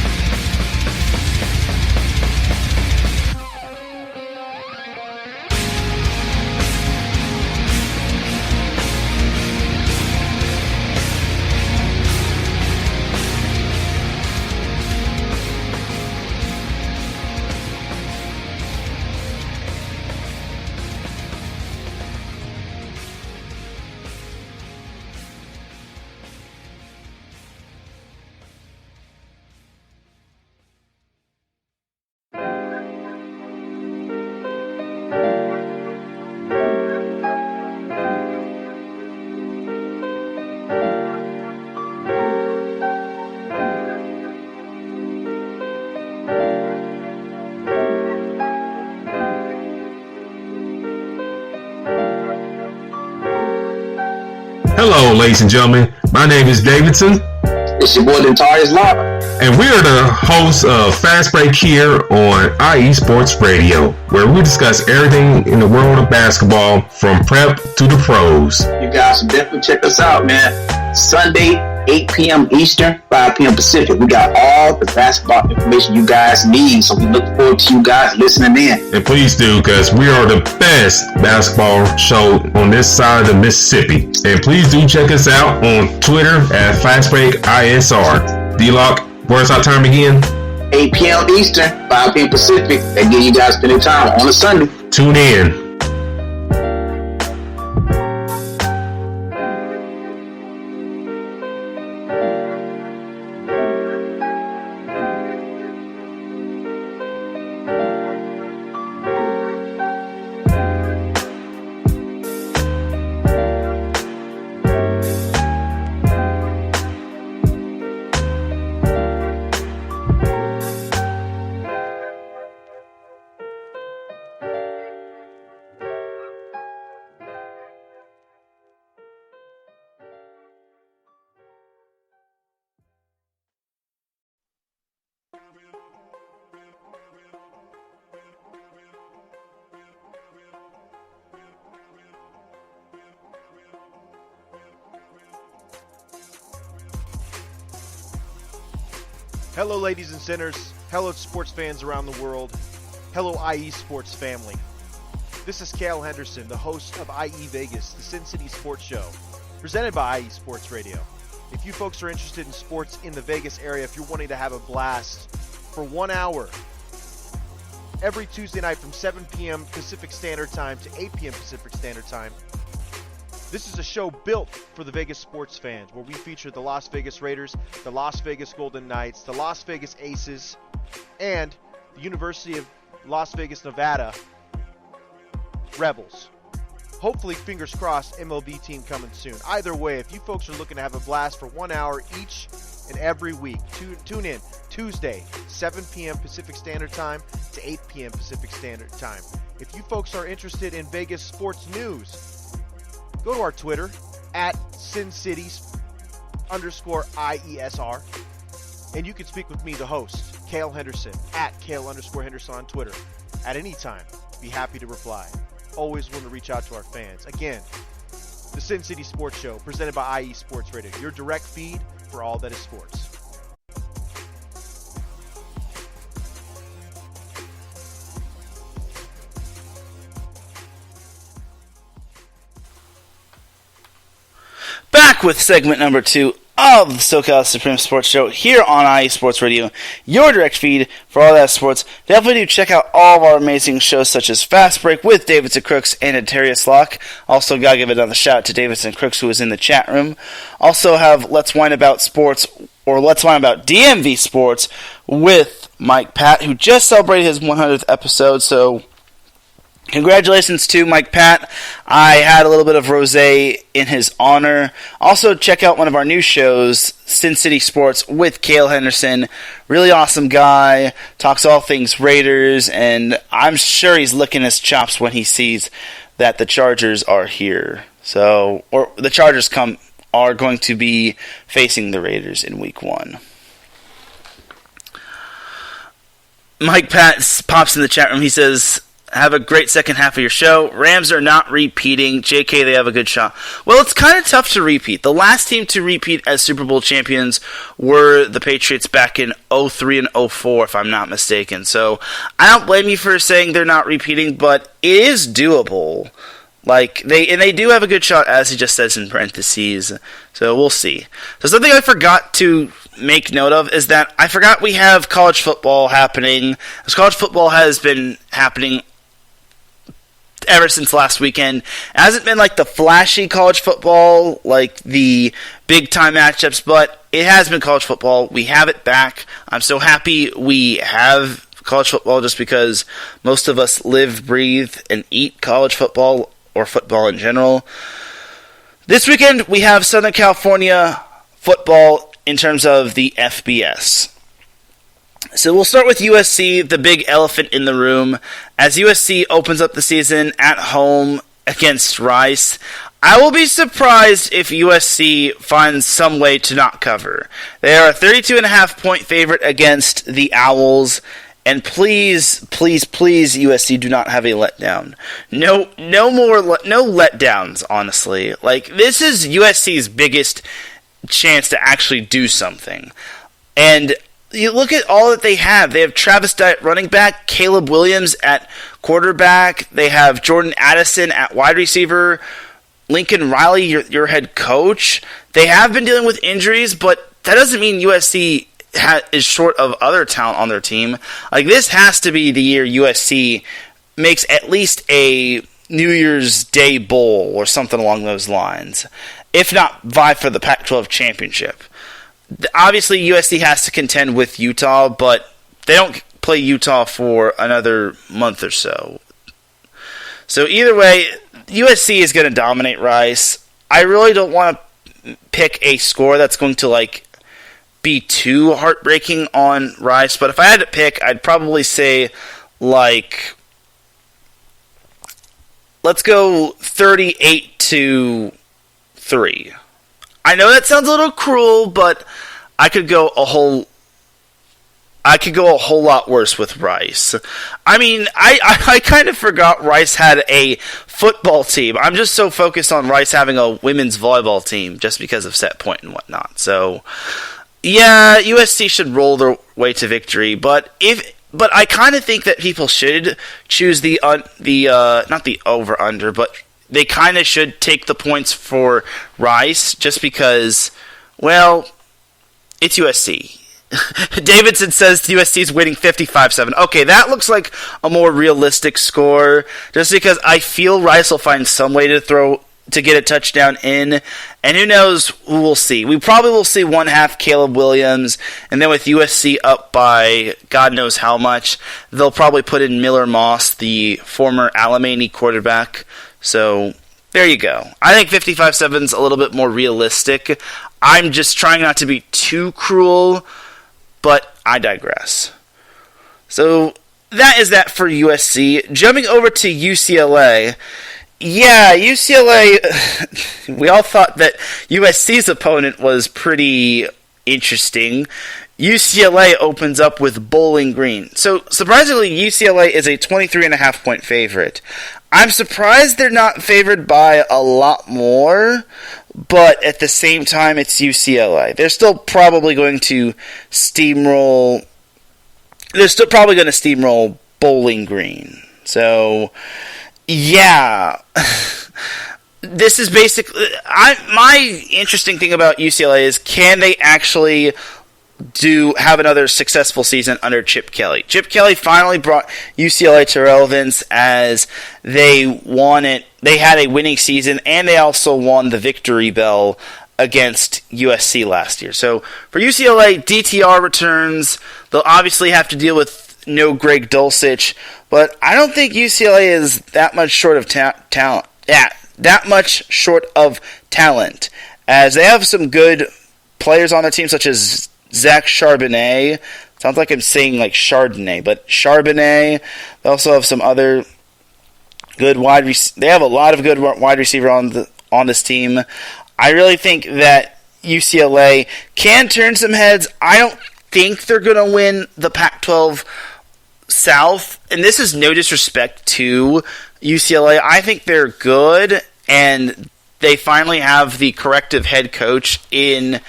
Hello, ladies and gentlemen. My name is Davidson. It's your boy, Dentarius Locke. And we are the hosts of Fast Break here on IE Sports Radio, where we discuss everything in the world of basketball from prep to the pros. You guys should definitely check us out, man. Sunday, 8 p.m. Eastern, 5 p.m. Pacific. We got all the basketball information you guys need, so we look forward to you guys listening in. And please do, because we are the best basketball show on this side of the Mississippi. And please do check us out on Twitter at FastBreakISR. D-Lock, where's our time again? 8 p.m. Eastern, 5 p.m. Pacific. That give you guys spending time on a Sunday. Tune in. Hello, ladies and sinners. Hello, sports fans around the world. Hello, IE Sports family. This is Cale Henderson, the host of IE Vegas, the Sin City Sports Show, presented by IE Sports Radio. If you folks are interested in sports in the Vegas area, if you're wanting to have a blast for 1 hour every Tuesday night from 7 p.m. Pacific Standard Time to 8 p.m. Pacific Standard Time, this is a show built for the Vegas sports fans, where we feature the Las Vegas Raiders, the Las Vegas Golden Knights, the Las Vegas Aces, and the University of Las Vegas, Nevada Rebels. Hopefully, fingers crossed, MLB team coming soon. Either way, if you folks are looking to have a blast for 1 hour each and every week, tune in Tuesday, 7 p.m. Pacific Standard Time to 8 p.m. Pacific Standard Time. If you folks are interested in Vegas sports news, go to our Twitter, at SinCities_IESR, and you can speak with me, the host, Cale Henderson, at Cale_Henderson on Twitter, at any time. Be happy to reply. Always want to reach out to our fans. Again, the Sin City Sports Show, presented by IE Sports Radio, your direct feed for all that is sports. Back with segment number 2 of the SoCal Supreme Sports Show here on IE Sports Radio, your direct feed for all that sports. Definitely do check out all of our amazing shows, such as Fast Break with Davidson Crooks and Darius Locke. Also, gotta give another shout out to Davidson Crooks, who is in the chat room. Also have Let's Whine About Sports, or Let's Whine About DMV Sports, with Mike Pat, who just celebrated his 100th episode, so congratulations to Mike Pat. I had a little bit of rosé in his honor. Also, check out one of our new shows, Sin City Sports with Cale Henderson. Really awesome guy. Talks all things Raiders, and I'm sure he's licking his chops when he sees that the Chargers are here. So, or the Chargers are going to be facing the Raiders in Week 1. Mike Pat pops in the chat room. He says, have a great second half of your show. Rams are not repeating. JK, they have a good shot. Well, it's kind of tough to repeat. The last team to repeat as Super Bowl champions were the Patriots back in 03 and 04, if I'm not mistaken. So I don't blame you for saying they're not repeating, but it is doable. They do have a good shot, as he just says in parentheses. So we'll see. So something I forgot to make note of is that I forgot we have college football happening. As college football has been happening ever since last weekend. It hasn't been like the flashy college football, like the big-time matchups, but it has been college football. We have it back. I'm so happy we have college football, just because most of us live, breathe, and eat college football, or football in general. This weekend, we have Southern California football in terms of the FBS. So we'll start with USC, the big elephant in the room, as USC opens up the season at home against Rice. I will be surprised if USC finds some way to not cover. They are a 32.5-point favorite against the Owls, and please, please, please, USC, do not have a letdown. No letdowns, honestly. Like, this is USC's biggest chance to actually do something. And you look at all that they have. They have Travis Dye at running back, Caleb Williams at quarterback. They have Jordan Addison at wide receiver, Lincoln Riley, your head coach. They have been dealing with injuries, but that doesn't mean USC is short of other talent on their team. Like, this has to be the year USC makes at least a New Year's Day bowl or something along those lines, if not vie for the Pac-12 championship. Obviously, USC has to contend with Utah, but they don't play Utah for another month or so. So either way, USC is going to dominate Rice. I really don't want to pick a score that's going to be too heartbreaking on Rice, but if I had to pick, I'd probably say let's go 38-3. I know that sounds a little cruel, but I could go a whole lot worse with Rice. I mean, I kind of forgot Rice had a football team. I'm just so focused on Rice having a women's volleyball team just because of set point and whatnot. So, yeah, USC should roll their way to victory, but I kind of think that people should choose not the over-under, but they kind of should take the points for Rice just because, well, it's USC. Davidson says USC's winning 55-7. Okay, that looks like a more realistic score just because I feel Rice will find some way to get a touchdown in, and who knows who we'll see. We probably will see one half Caleb Williams, and then with USC up by God knows how much, they'll probably put in Miller Moss, the former Alemany quarterback. So there you go. I think 55-7 is a little bit more realistic. I'm just trying not to be too cruel, but I digress. So that is that for USC. Jumping over to UCLA. Yeah, UCLA, we all thought that USC's opponent was pretty interesting. UCLA opens up with Bowling Green. So, surprisingly, UCLA is a 23.5 point favorite. I'm surprised they're not favored by a lot more, but at the same time, it's UCLA. They're still probably going to steamroll Bowling Green. So, yeah. This is basically... my interesting thing about UCLA is, can they actually have another successful season under Chip Kelly? Chip Kelly finally brought UCLA to relevance as they won it. They had a winning season, and they also won the Victory Bell against USC last year. So for UCLA, DTR returns. They'll obviously have to deal with no Greg Dulcich, but I don't think UCLA is that much short of talent. Yeah, that much short of talent, as they have some good players on their team, such as Zach Charbonnet. Sounds like I'm saying like Chardonnay, but Charbonnet. They also have some other good they have a lot of good wide receiver on this team. I really think that UCLA can turn some heads. I don't think they're going to win the Pac-12 South, and this is no disrespect to UCLA. I think they're good, and they finally have the corrective head coach in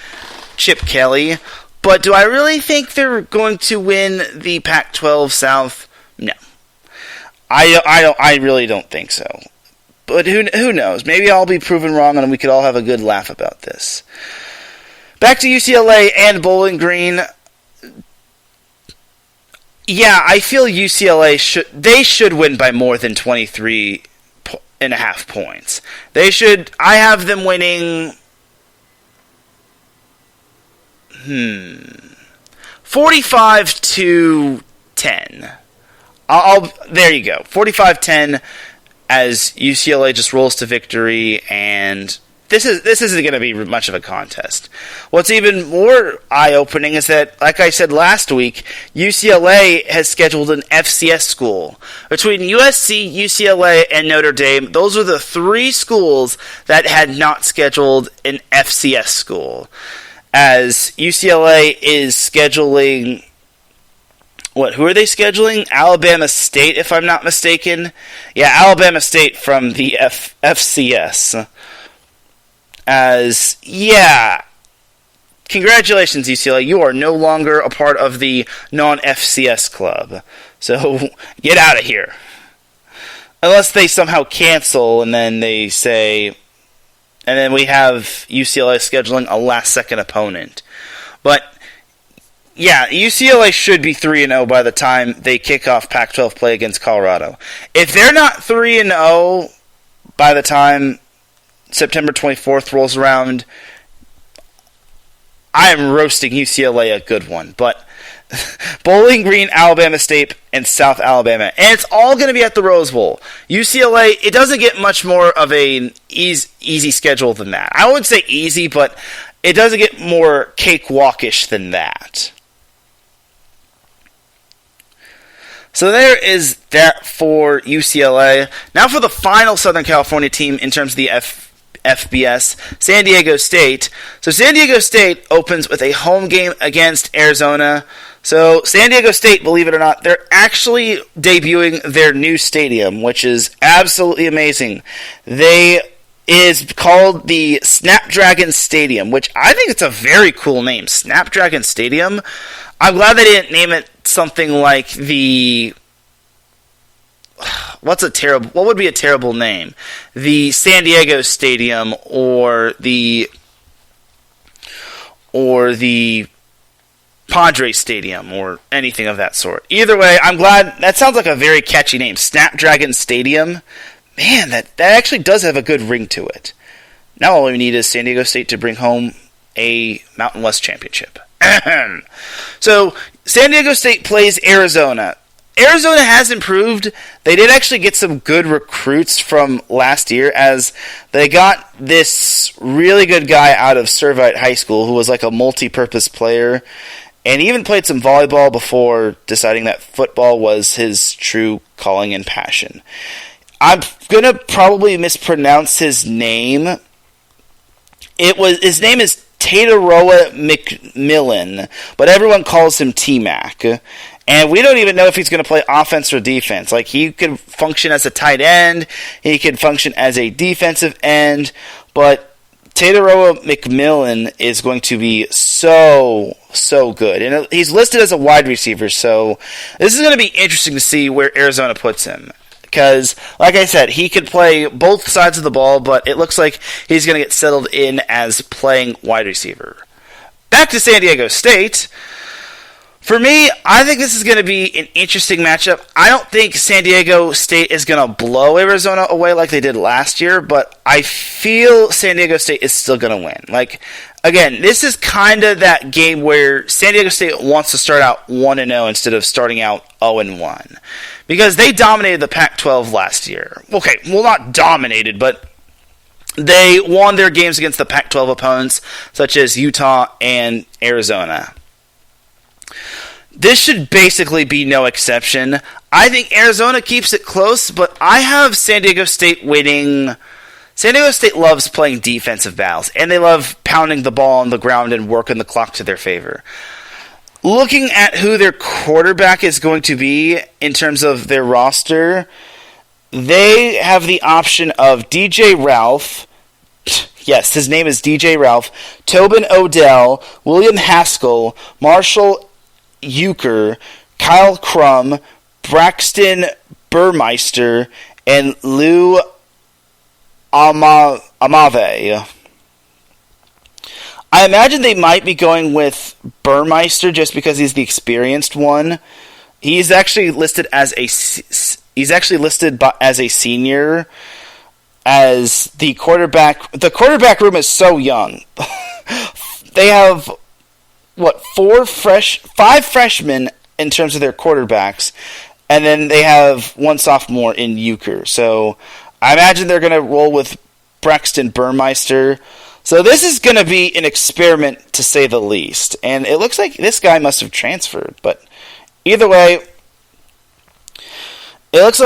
Chip Kelly. But do I really think they're going to win the Pac-12 South? No. I really don't think so. But who knows? Maybe I'll be proven wrong and we could all have a good laugh about this. Back to UCLA and Bowling Green. Yeah, I feel UCLA should win by more than 23.5 points. I have them winning 45-10. There you go. 45-10 as UCLA just rolls to victory, and this isn't going to be much of a contest. What's even more eye-opening is that, like I said last week, UCLA has scheduled an FCS school. Between USC, UCLA, and Notre Dame, those are the three schools that had not scheduled an FCS school. As UCLA is scheduling... Who are they scheduling? Alabama State, if I'm not mistaken. Yeah, Alabama State from the FCS. congratulations, UCLA. You are no longer a part of the non-FCS club. So get out of here. Unless they somehow cancel and then they say, and then we have UCLA scheduling a last-second opponent. But yeah, UCLA should be 3-0 by the time they kick off Pac-12 play against Colorado. If they're not 3-0 by the time September 24th rolls around, I am roasting UCLA a good one. But Bowling Green, Alabama State, and South Alabama. And it's all going to be at the Rose Bowl. UCLA, it doesn't get much more of an easy schedule than that. I wouldn't say easy, but it doesn't get more cakewalkish than that. So there is that for UCLA. Now for the final Southern California team in terms of the FBS, San Diego State. So San Diego State opens with a home game against Arizona. So San Diego State, believe it or not, they're actually debuting their new stadium, which is absolutely amazing. They is called the Snapdragon Stadium, which I think it's a very cool name, Snapdragon Stadium. I'm glad they didn't name it something like the... what would be a terrible name? The San Diego Stadium or the Padres Stadium or anything of that sort. Either way, I'm glad. That sounds like a very catchy name. Snapdragon Stadium. Man, that actually does have a good ring to it. Now all we need is San Diego State to bring home a Mountain West championship. So, San Diego State plays Arizona. Arizona has improved. They did actually get some good recruits from last year, as they got this really good guy out of Servite High School who was like a multi-purpose player, and he even played some volleyball before deciding that football was his true calling and passion. I'm going to probably mispronounce his name. His name is Tataroa McMillan, but everyone calls him T-Mac. And we don't even know if he's going to play offense or defense. Like, he could function as a tight end, he could function as a defensive end, but Tataroa McMillan is going to be so good. And he's listed as a wide receiver, so this is going to be interesting to see where Arizona puts him. Because, like I said, he could play both sides of the ball, but it looks like he's going to get settled in as playing wide receiver. Back to San Diego State. For me, I think this is going to be an interesting matchup. I don't think San Diego State is going to blow Arizona away like they did last year, but I feel San Diego State is still going to win. Like, again, this is kind of that game where San Diego State wants to start out 1-0 instead of starting out 0-1. Because they dominated the Pac-12 last year. Okay, well, not dominated, but they won their games against the Pac-12 opponents, such as Utah and Arizona. This should basically be no exception. I think Arizona keeps it close, but I have San Diego State winning. San Diego State loves playing defensive battles, and they love pounding the ball on the ground and working the clock to their favor. Looking at who their quarterback is going to be in terms of their roster, they have the option of DJ Ralph. Yes, his name is DJ Ralph. Tobin Odell, William Haskell, Marshall Euchre, Kyle Crum, Braxton Burmeister, and Lou Amave. I imagine they might be going with Burmeister just because he's the experienced one. He's actually listed as a senior, as the quarterback. The quarterback room is so young. They have five freshmen in terms of their quarterbacks, and then they have one sophomore in Euchre. So I imagine they're going to roll with Braxton Burmeister. So this is going to be an experiment, to say the least. And it looks like this guy must have transferred. But either way, it looks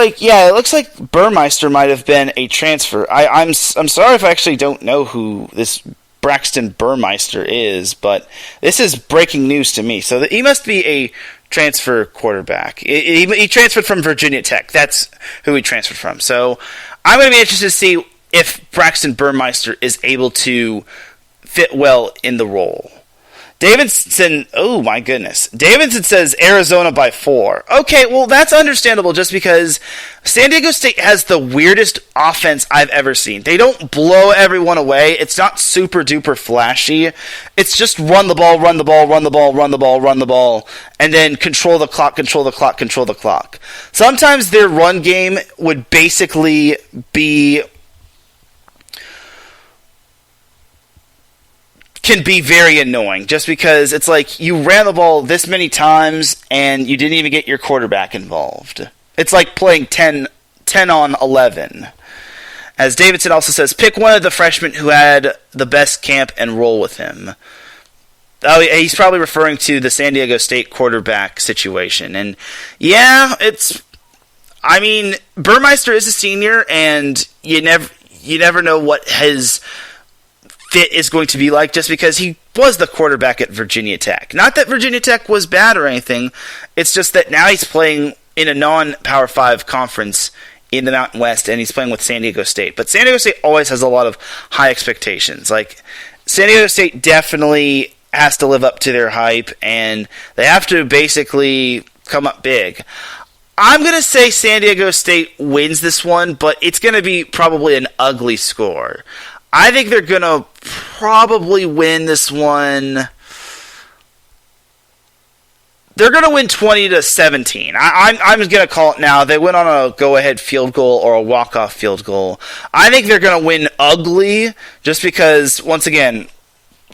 like Burmeister might have been a transfer. I'm sorry if I actually don't know who this Braxton Burmeister is, but this is breaking news to me. So he must be a transfer quarterback. He transferred from Virginia Tech. That's who he transferred from. So I'm going to be interested to see if Braxton Burmeister is able to fit well in the role. Davidson, oh my goodness. Davidson says Arizona by 4. Okay, well, that's understandable just because San Diego State has the weirdest offense I've ever seen. They don't blow everyone away. It's not super duper flashy. It's just run the ball, run the ball, run the ball, run the ball, run the ball, and then control the clock, control the clock, control the clock. Sometimes their run game would basically can be very annoying just because it's like you ran the ball this many times and you didn't even get your quarterback involved. It's like playing 10 on 11. As Davidson also says, pick one of the freshmen who had the best camp and roll with him. Oh, he's probably referring to the San Diego State quarterback situation. And yeah, Burmeister is a senior and you never know what his fit is going to be like just because he was the quarterback at Virginia Tech. Not that Virginia Tech was bad or anything. It's just that now he's playing in a non-Power 5 conference in the Mountain West, and he's playing with San Diego State. But San Diego State always has a lot of high expectations. Like, San Diego State definitely has to live up to their hype, and they have to basically come up big. I'm going to say San Diego State wins this one, but it's going to be probably an ugly score. I think they're going to probably win this one. They're going to win 20-17. I'm going to call it now. They win on a go-ahead field goal or a walk-off field goal. I think they're going to win ugly just because, once again,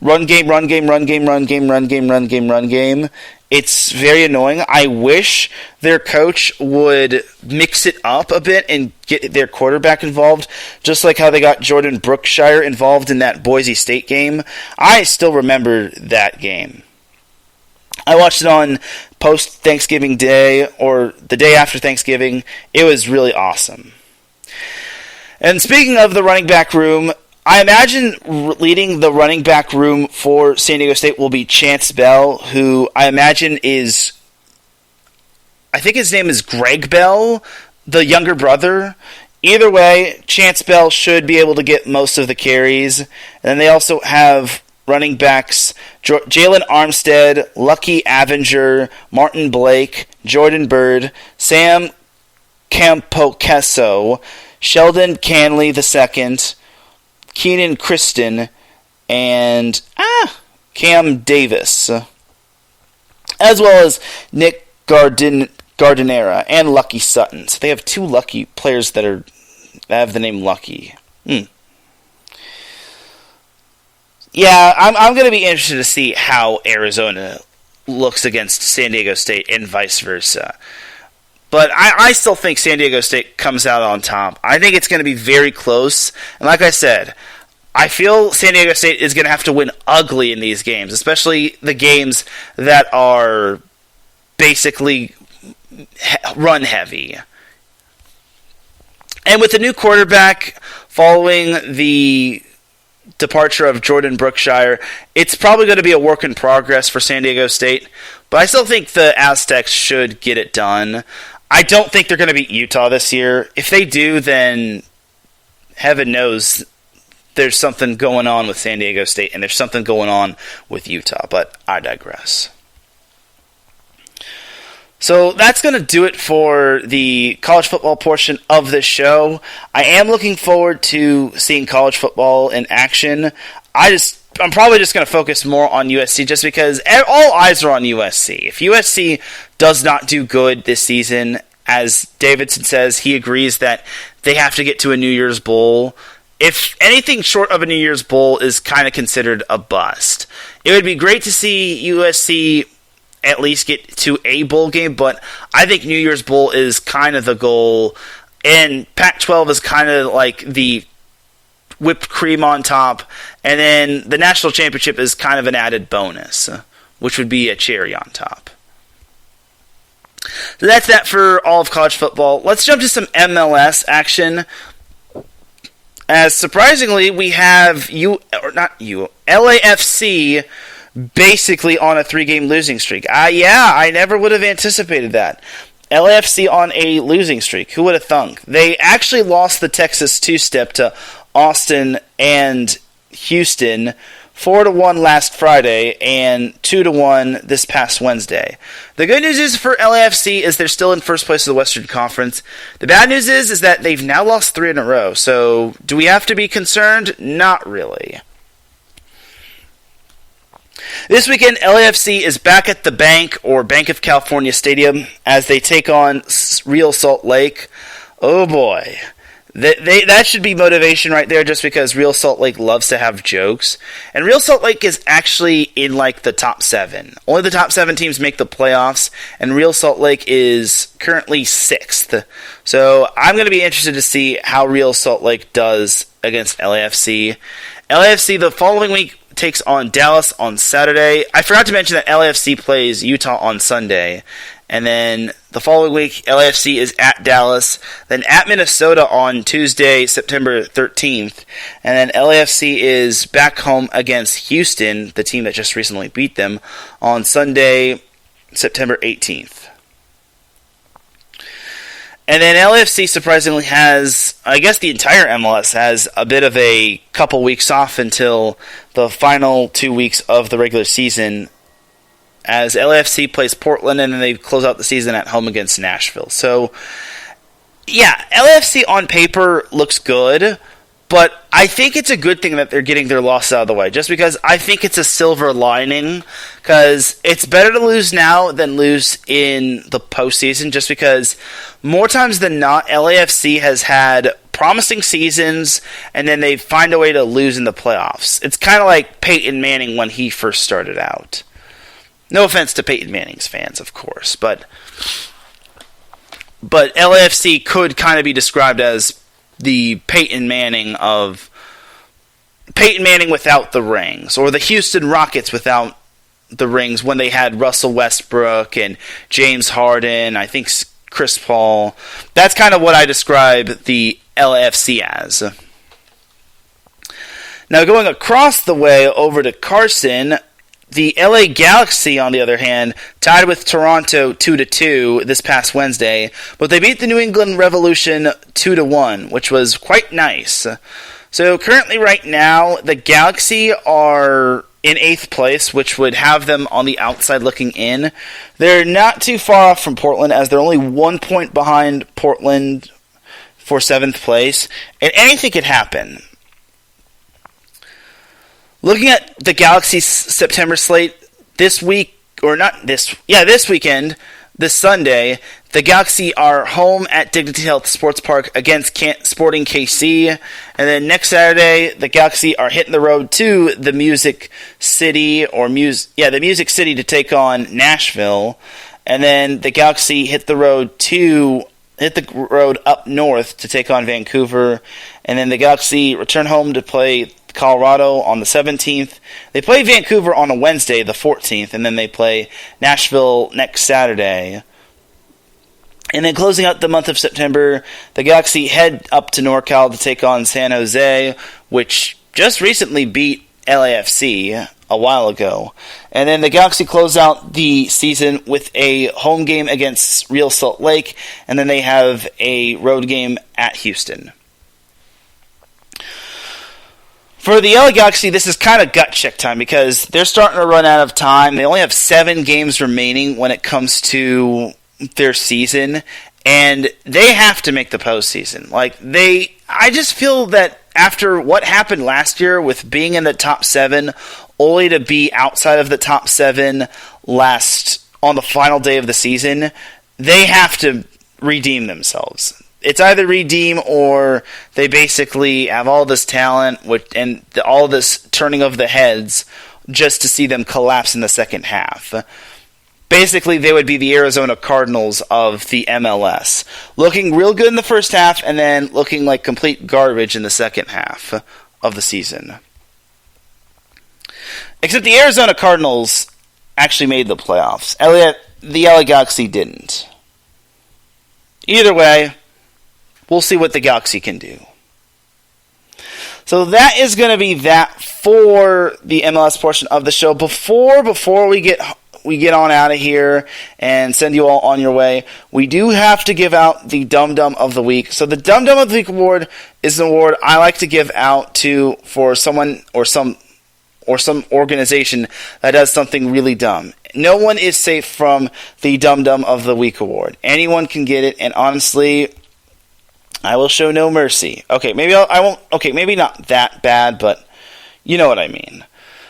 run game, run game, run game, run game, run game, run game, run game. It's very annoying. I wish their coach would mix it up a bit and get their quarterback involved, just like how they got Jordan Brookshire involved in that Boise State game. I still remember that game. I watched it on post-Thanksgiving Day or the day after Thanksgiving. It was really awesome. And speaking of the running back room, I imagine leading the running back room for San Diego State will be Chance Bell, who I imagine I think his name is Greg Bell, the younger brother. Either way, Chance Bell should be able to get most of the carries. And then they also have running backs Jalen Armstead, Lucky Avenger, Martin Blake, Jordan Bird, Sam Campocaso, Sheldon Canley II, Keenan Kristen, and Cam Davis, as well as Nick Gardinera and Lucky Sutton. So they have two Lucky players that have the name Lucky. Yeah, I'm going to be interested to see how Arizona looks against San Diego State and vice versa. But I still think San Diego State comes out on top. I think it's going to be very close. And like I said, I feel San Diego State is going to have to win ugly in these games, especially the games that are basically run heavy. And with the new quarterback following the departure of Jordan Brookshire, it's probably going to be a work in progress for San Diego State. But I still think the Aztecs should get it done. I don't think they're going to beat Utah this year. If they do, then heaven knows there's something going on with San Diego State and there's something going on with Utah, but I digress. So that's going to do it for the college football portion of this show. I am looking forward to seeing college football in action. I'm probably just going to focus more on USC just because all eyes are on USC. If USC does not do good this season, as Davidson says, he agrees that they have to get to a New Year's Bowl. If anything short of a New Year's Bowl is kind of considered a bust. It would be great to see USC at least get to a bowl game, but I think New Year's Bowl is kind of the goal, and Pac-12 is kind of like the whipped cream on top, and then the national championship is kind of an added bonus, which would be a cherry on top. So that's that for all of college football. Let's jump to some MLS action. As surprisingly, we have LAFC basically on a 3-game losing streak. I never would have anticipated that. LAFC on a losing streak. Who would have thunk? They actually lost the Texas two-step to Austin and Houston, 4-1 last Friday, and 2-1 this past Wednesday. The good news is for LAFC is they're still in first place of the Western Conference. The bad news is that they've now lost 3 in a row. So do we have to be concerned? Not really. This weekend, LAFC is back at the Bank or Bank of California Stadium as they take on Real Salt Lake. Oh boy. That should be motivation right there, just because Real Salt Lake loves to have jokes. And Real Salt Lake is actually in like the top 7. Only the top 7 teams make the playoffs, and Real Salt Lake is currently 6th. So I'm going to be interested to see how Real Salt Lake does against LAFC. LAFC the following week takes on Dallas on Saturday. I forgot to mention that LAFC plays Utah on Sunday. And then the following week, LAFC is at Dallas, then at Minnesota on Tuesday, September 13th. And then LAFC is back home against Houston, the team that just recently beat them, on Sunday, September 18th. And then LAFC surprisingly has, I guess the entire MLS has a bit of a couple weeks off until the final 2 weeks of the regular season, as LAFC plays Portland, and then they close out the season at home against Nashville. So, yeah, LAFC on paper looks good, but I think it's a good thing that they're getting their loss out of the way, just because I think it's a silver lining, because it's better to lose now than lose in the postseason, just because more times than not, LAFC has had promising seasons, and then they find a way to lose in the playoffs. It's kind of like Peyton Manning when he first started out. No offense to Peyton Manning's fans, of course, but LAFC could kind of be described as the Peyton Manning without the rings, or the Houston Rockets without the rings when they had Russell Westbrook and James Harden, I think Chris Paul. That's kind of what I describe the LAFC as. Now going across the way over to Carson, the LA Galaxy, on the other hand, tied with Toronto 2-2 this past Wednesday, but they beat the New England Revolution 2-1, which was quite nice. So currently right now, the Galaxy are in 8th place, which would have them on the outside looking in. They're not too far off from Portland, as they're only 1 point behind Portland for 7th place, and anything could happen. Looking at the Galaxy's September slate this weekend, this Sunday, the Galaxy are home at Dignity Health Sports Park against Sporting KC, and then next Saturday, the Galaxy are hitting the road to the Music City to take on Nashville, and then the Galaxy hit the road up north to take on Vancouver, and then the Galaxy return home to play Colorado on the 17th. They play Vancouver on a Wednesday, the 14th, and then they play Nashville next Saturday. And then closing out the month of September, the Galaxy head up to NorCal to take on San Jose, which just recently beat LAFC a while ago. And then the Galaxy close out the season with a home game against Real Salt Lake, and then they have a road game at Houston. For the LA Galaxy, this is kind of gut check time because they're starting to run out of time. They only have 7 games remaining when it comes to their season, and they have to make the postseason. I just feel that after what happened last year with being in the top 7, only to be outside of the top 7 on the final day of the season, they have to redeem themselves. It's either redeem or they basically have all this talent and all this turning of the heads just to see them collapse in the second half. Basically, they would be the Arizona Cardinals of the MLS. Looking real good in the first half and then looking like complete garbage in the second half of the season. Except the Arizona Cardinals actually made the playoffs. The LA Galaxy didn't. Either way, we'll see what the Galaxy can do. So that is going to be that for the MLS portion of the show. Before we get on out of here and send you all on your way, we do have to give out the Dum Dum of the Week. So the Dum Dum of the Week award is an award I like to give out for someone or some or some organization that does something really dumb. No one is safe from the Dum Dum of the Week award. Anyone can get it, and honestly, I will show no mercy. Okay, maybe I won't. Okay, maybe not that bad, but you know what I mean.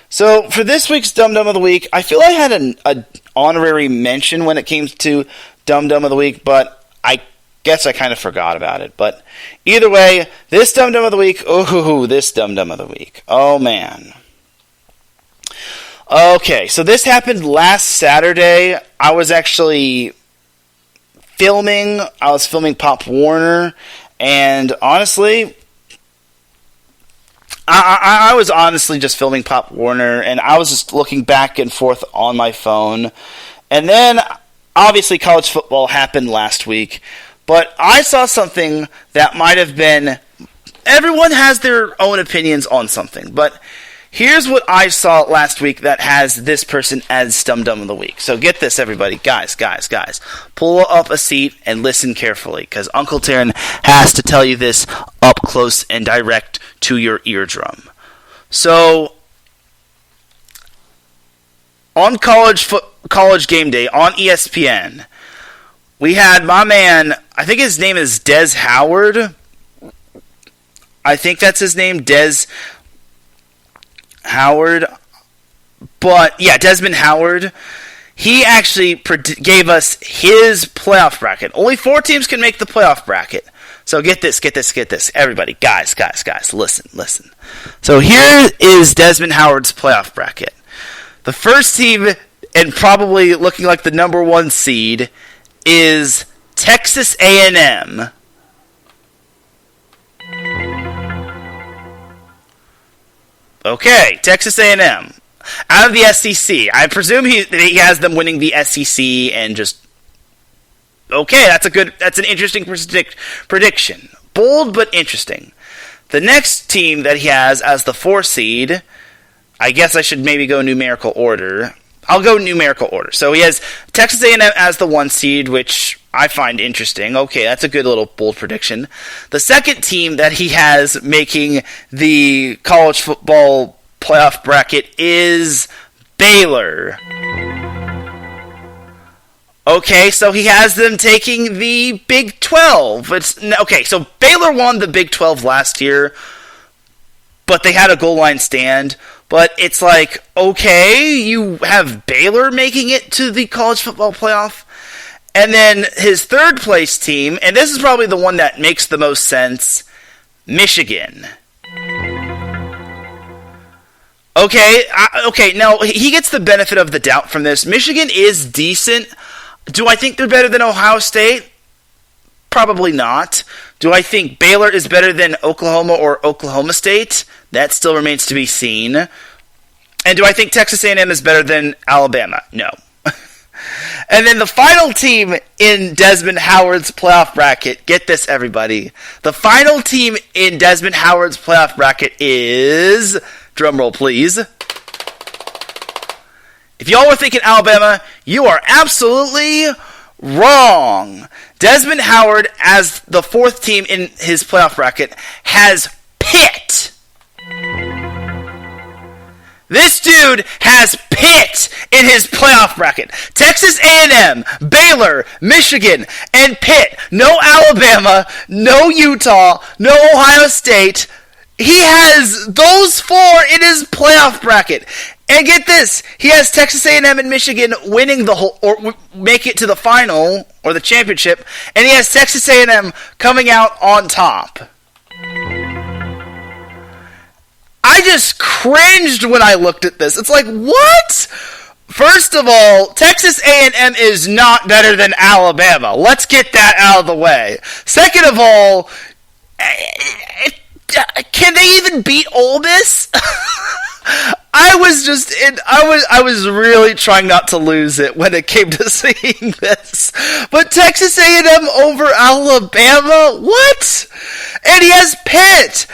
So for this week's Dum Dum of the Week, I feel I had an honorary mention when it came to Dum Dum of the Week, but I guess I kind of forgot about it. But either way, this Dum Dum of the Week, this Dum Dum of the Week. Oh, man. Okay, so this happened last Saturday. I was actually filming. I was filming Pop Warner, and honestly, I was honestly just filming Pop Warner, and I was just looking back and forth on my phone. And then, obviously, college football happened last week, but I saw something that might have been... Everyone has their own opinions on something, but here's what I saw last week that has this person as Dum Dum of the Week. So get this, everybody. Guys. Pull up a seat and listen carefully, because Uncle Teran has to tell you this up close and direct to your eardrum. So, on college game day on ESPN, we had my man, I think his name is Des Howard. I think that's his name, Des Howard. But, yeah, Desmond Howard. He actually gave us his playoff bracket. Only 4 teams can make the playoff bracket. So get this. Everybody, guys, listen. So here is Desmond Howard's playoff bracket. The first team, and probably looking like the number 1 seed, is Texas A&M. Okay, Texas A&M. Out of the SEC. I presume he has them winning the SEC and just... Okay, that's an interesting prediction. Bold but interesting. The next team that he has as the 4 seed, I guess I should maybe go numerical order. I'll go numerical order. So he has Texas A&M as the 1 seed, which I find interesting. Okay, that's a good little bold prediction. The second team that he has making the college football playoff bracket is Baylor. Okay, so he has them taking the Big 12. Okay, so Baylor won the Big 12 last year, but they had a goal line stand. But it's like, okay, you have Baylor making it to the college football playoff. And then his third place team, and this is probably the one that makes the most sense, Michigan. Okay, now he gets the benefit of the doubt from this. Michigan is decent. Do I think they're better than Ohio State? Probably not. Do I think Baylor is better than Oklahoma or Oklahoma State? That still remains to be seen. And do I think Texas A&M is better than Alabama? No. And then the final team in Desmond Howard's playoff bracket, get this, everybody. The final team in Desmond Howard's playoff bracket is, drumroll please, if y'all were thinking Alabama, you are absolutely wrong. Desmond Howard, as the 4th team in his playoff bracket, has Pitt. This dude has Pitt in his playoff bracket. Texas A&M, Baylor, Michigan, and Pitt. No Alabama, no Utah, no Ohio State. He has those 4 in his playoff bracket. And get this, he has Texas A&M and Michigan winning the whole, or make it to the final, or the championship, and he has Texas A&M coming out on top. I just cringed when I looked at this. It's like, what? First of all, Texas A&M is not better than Alabama. Let's get that out of the way. Second of all, can they even beat Ole Miss? I was really trying not to lose it when it came to seeing this. But Texas A&M over Alabama? What? And he has Pitt.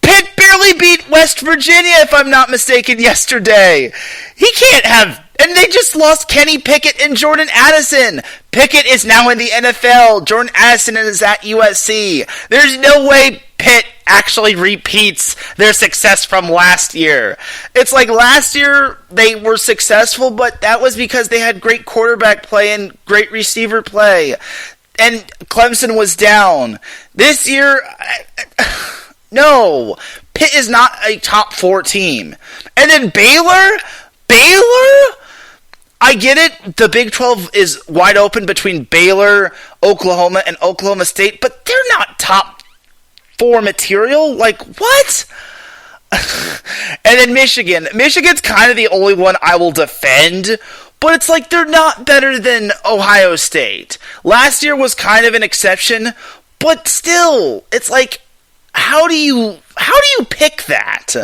Pitt barely beat West Virginia, if I'm not mistaken, yesterday. He can't have... And they just lost Kenny Pickett and Jordan Addison. Pickett is now in the NFL. Jordan Addison is at USC. There's no way Pitt actually repeats their success from last year. It's like last year they were successful, but that was because they had great quarterback play and great receiver play. And Clemson was down. This year, no. Pitt is not a top 4 team. And then Baylor? I get it. The Big 12 is wide open between Baylor, Oklahoma, and Oklahoma State, but they're not top 4 material. Like, what? And then Michigan. Michigan's kind of the only one I will defend, but it's like they're not better than Ohio State. Last year was kind of an exception, but still, it's like, how do you pick that?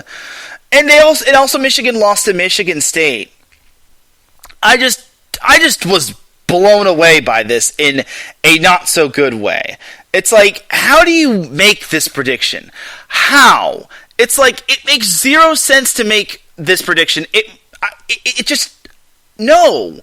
And also Michigan lost to Michigan State. I just was blown away by this in a not so good way. It's like, how do you make this prediction? How? It's like, it makes zero sense to make this prediction. It just, no.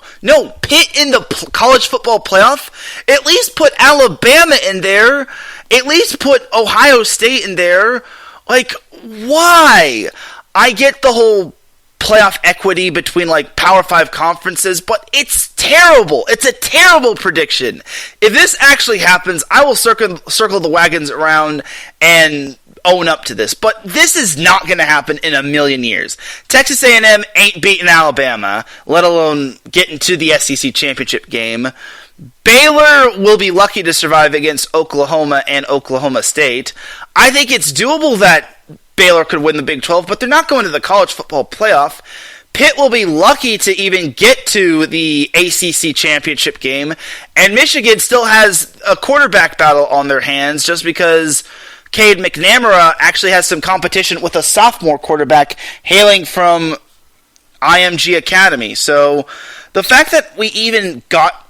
Pitt in the college football playoff? At least put Alabama in there. At least put Ohio State in there. Like, why? I get the whole playoff equity between like Power 5 conferences, but it's terrible. It's a terrible prediction. If this actually happens, I will circle the wagons around and own up to this. But this is not going to happen in a million years. Texas A&M ain't beating Alabama, let alone getting to the SEC championship game. Baylor will be lucky to survive against Oklahoma and Oklahoma State. I think it's doable that Baylor could win the Big 12, but they're not going to the college football playoff. Pitt will be lucky to even get to the ACC championship game, and Michigan still has a quarterback battle on their hands just because Cade McNamara actually has some competition with a sophomore quarterback hailing from IMG Academy. So the fact that we even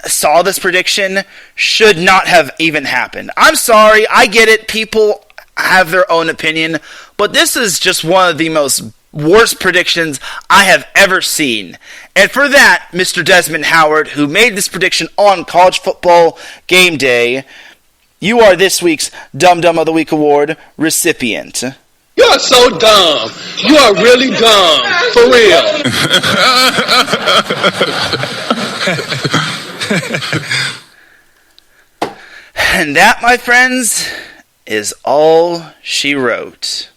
saw this prediction should not have even happened. I'm sorry, I get it, people have their own opinion, but this is just one of the worst predictions I have ever seen. And for that, Mr. Desmond Howard, who made this prediction on College Football Game Day, you are this week's Dum Dum of the Week Award recipient. You're so dumb. You are really dumb. For real. And that, my friends, is all she wrote.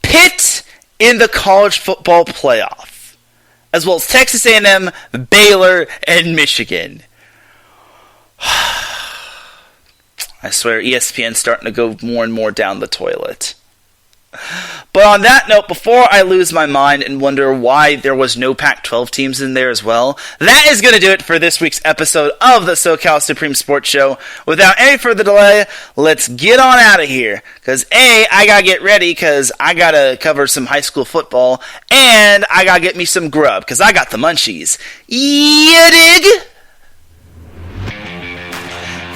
Pitt in the college football playoff, as well as Texas A&M, Baylor, and Michigan. I swear ESPN's starting to go more and more down the toilet. But on that note, before I lose my mind and wonder why there was no Pac-12 teams in there as well, that is going to do it for this week's episode of the SoCal Supreme Sports Show. Without any further delay, let's get on out of here. Because A, I got to get ready because I got to cover some high school football, and I got to get me some grub because I got the munchies. You dig?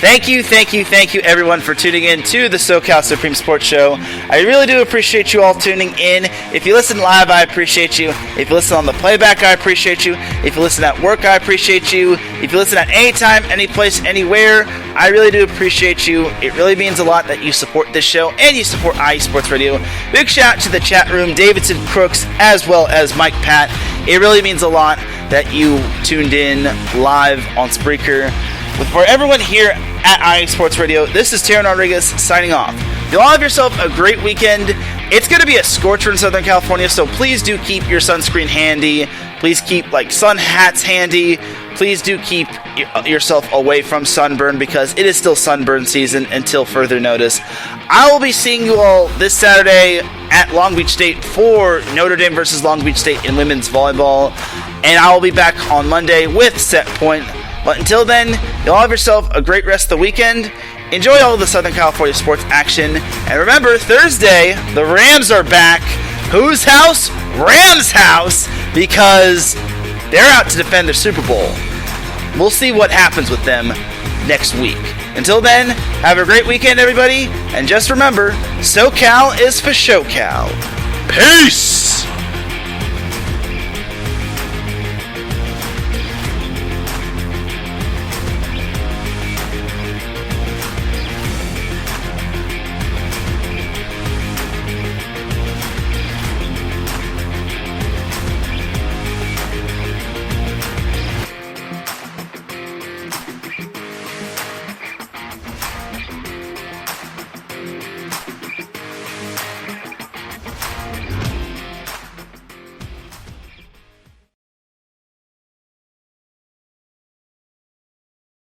Thank you, everyone, for tuning in to the SoCal Supreme Sports Show. I really do appreciate you all tuning in. If you listen live, I appreciate you. If you listen on the playback, I appreciate you. If you listen at work, I appreciate you. If you listen at any time, any place, anywhere, I really do appreciate you. It really means a lot that you support this show and you support IE Sports Radio. Big shout out to the chat room, Davidson Crooks, as well as Mike Pat. It really means a lot that you tuned in live on Spreaker. For everyone here at IE Sports Radio, this is Teran Rodriguez signing off. You all have yourself a great weekend. It's going to be a scorcher in Southern California, so please do keep your sunscreen handy. Please keep sun hats handy. Please do keep yourself away from sunburn because it is still sunburn season until further notice. I will be seeing you all this Saturday at Long Beach State for Notre Dame versus Long Beach State in women's volleyball. And I will be back on Monday with Set Point. But until then, you'll have yourself a great rest of the weekend. Enjoy all of the Southern California sports action. And remember, Thursday, the Rams are back. Whose house? Rams' house. Because they're out to defend their Super Bowl. We'll see what happens with them next week. Until then, have a great weekend, everybody. And just remember, SoCal is for SoCal. Peace!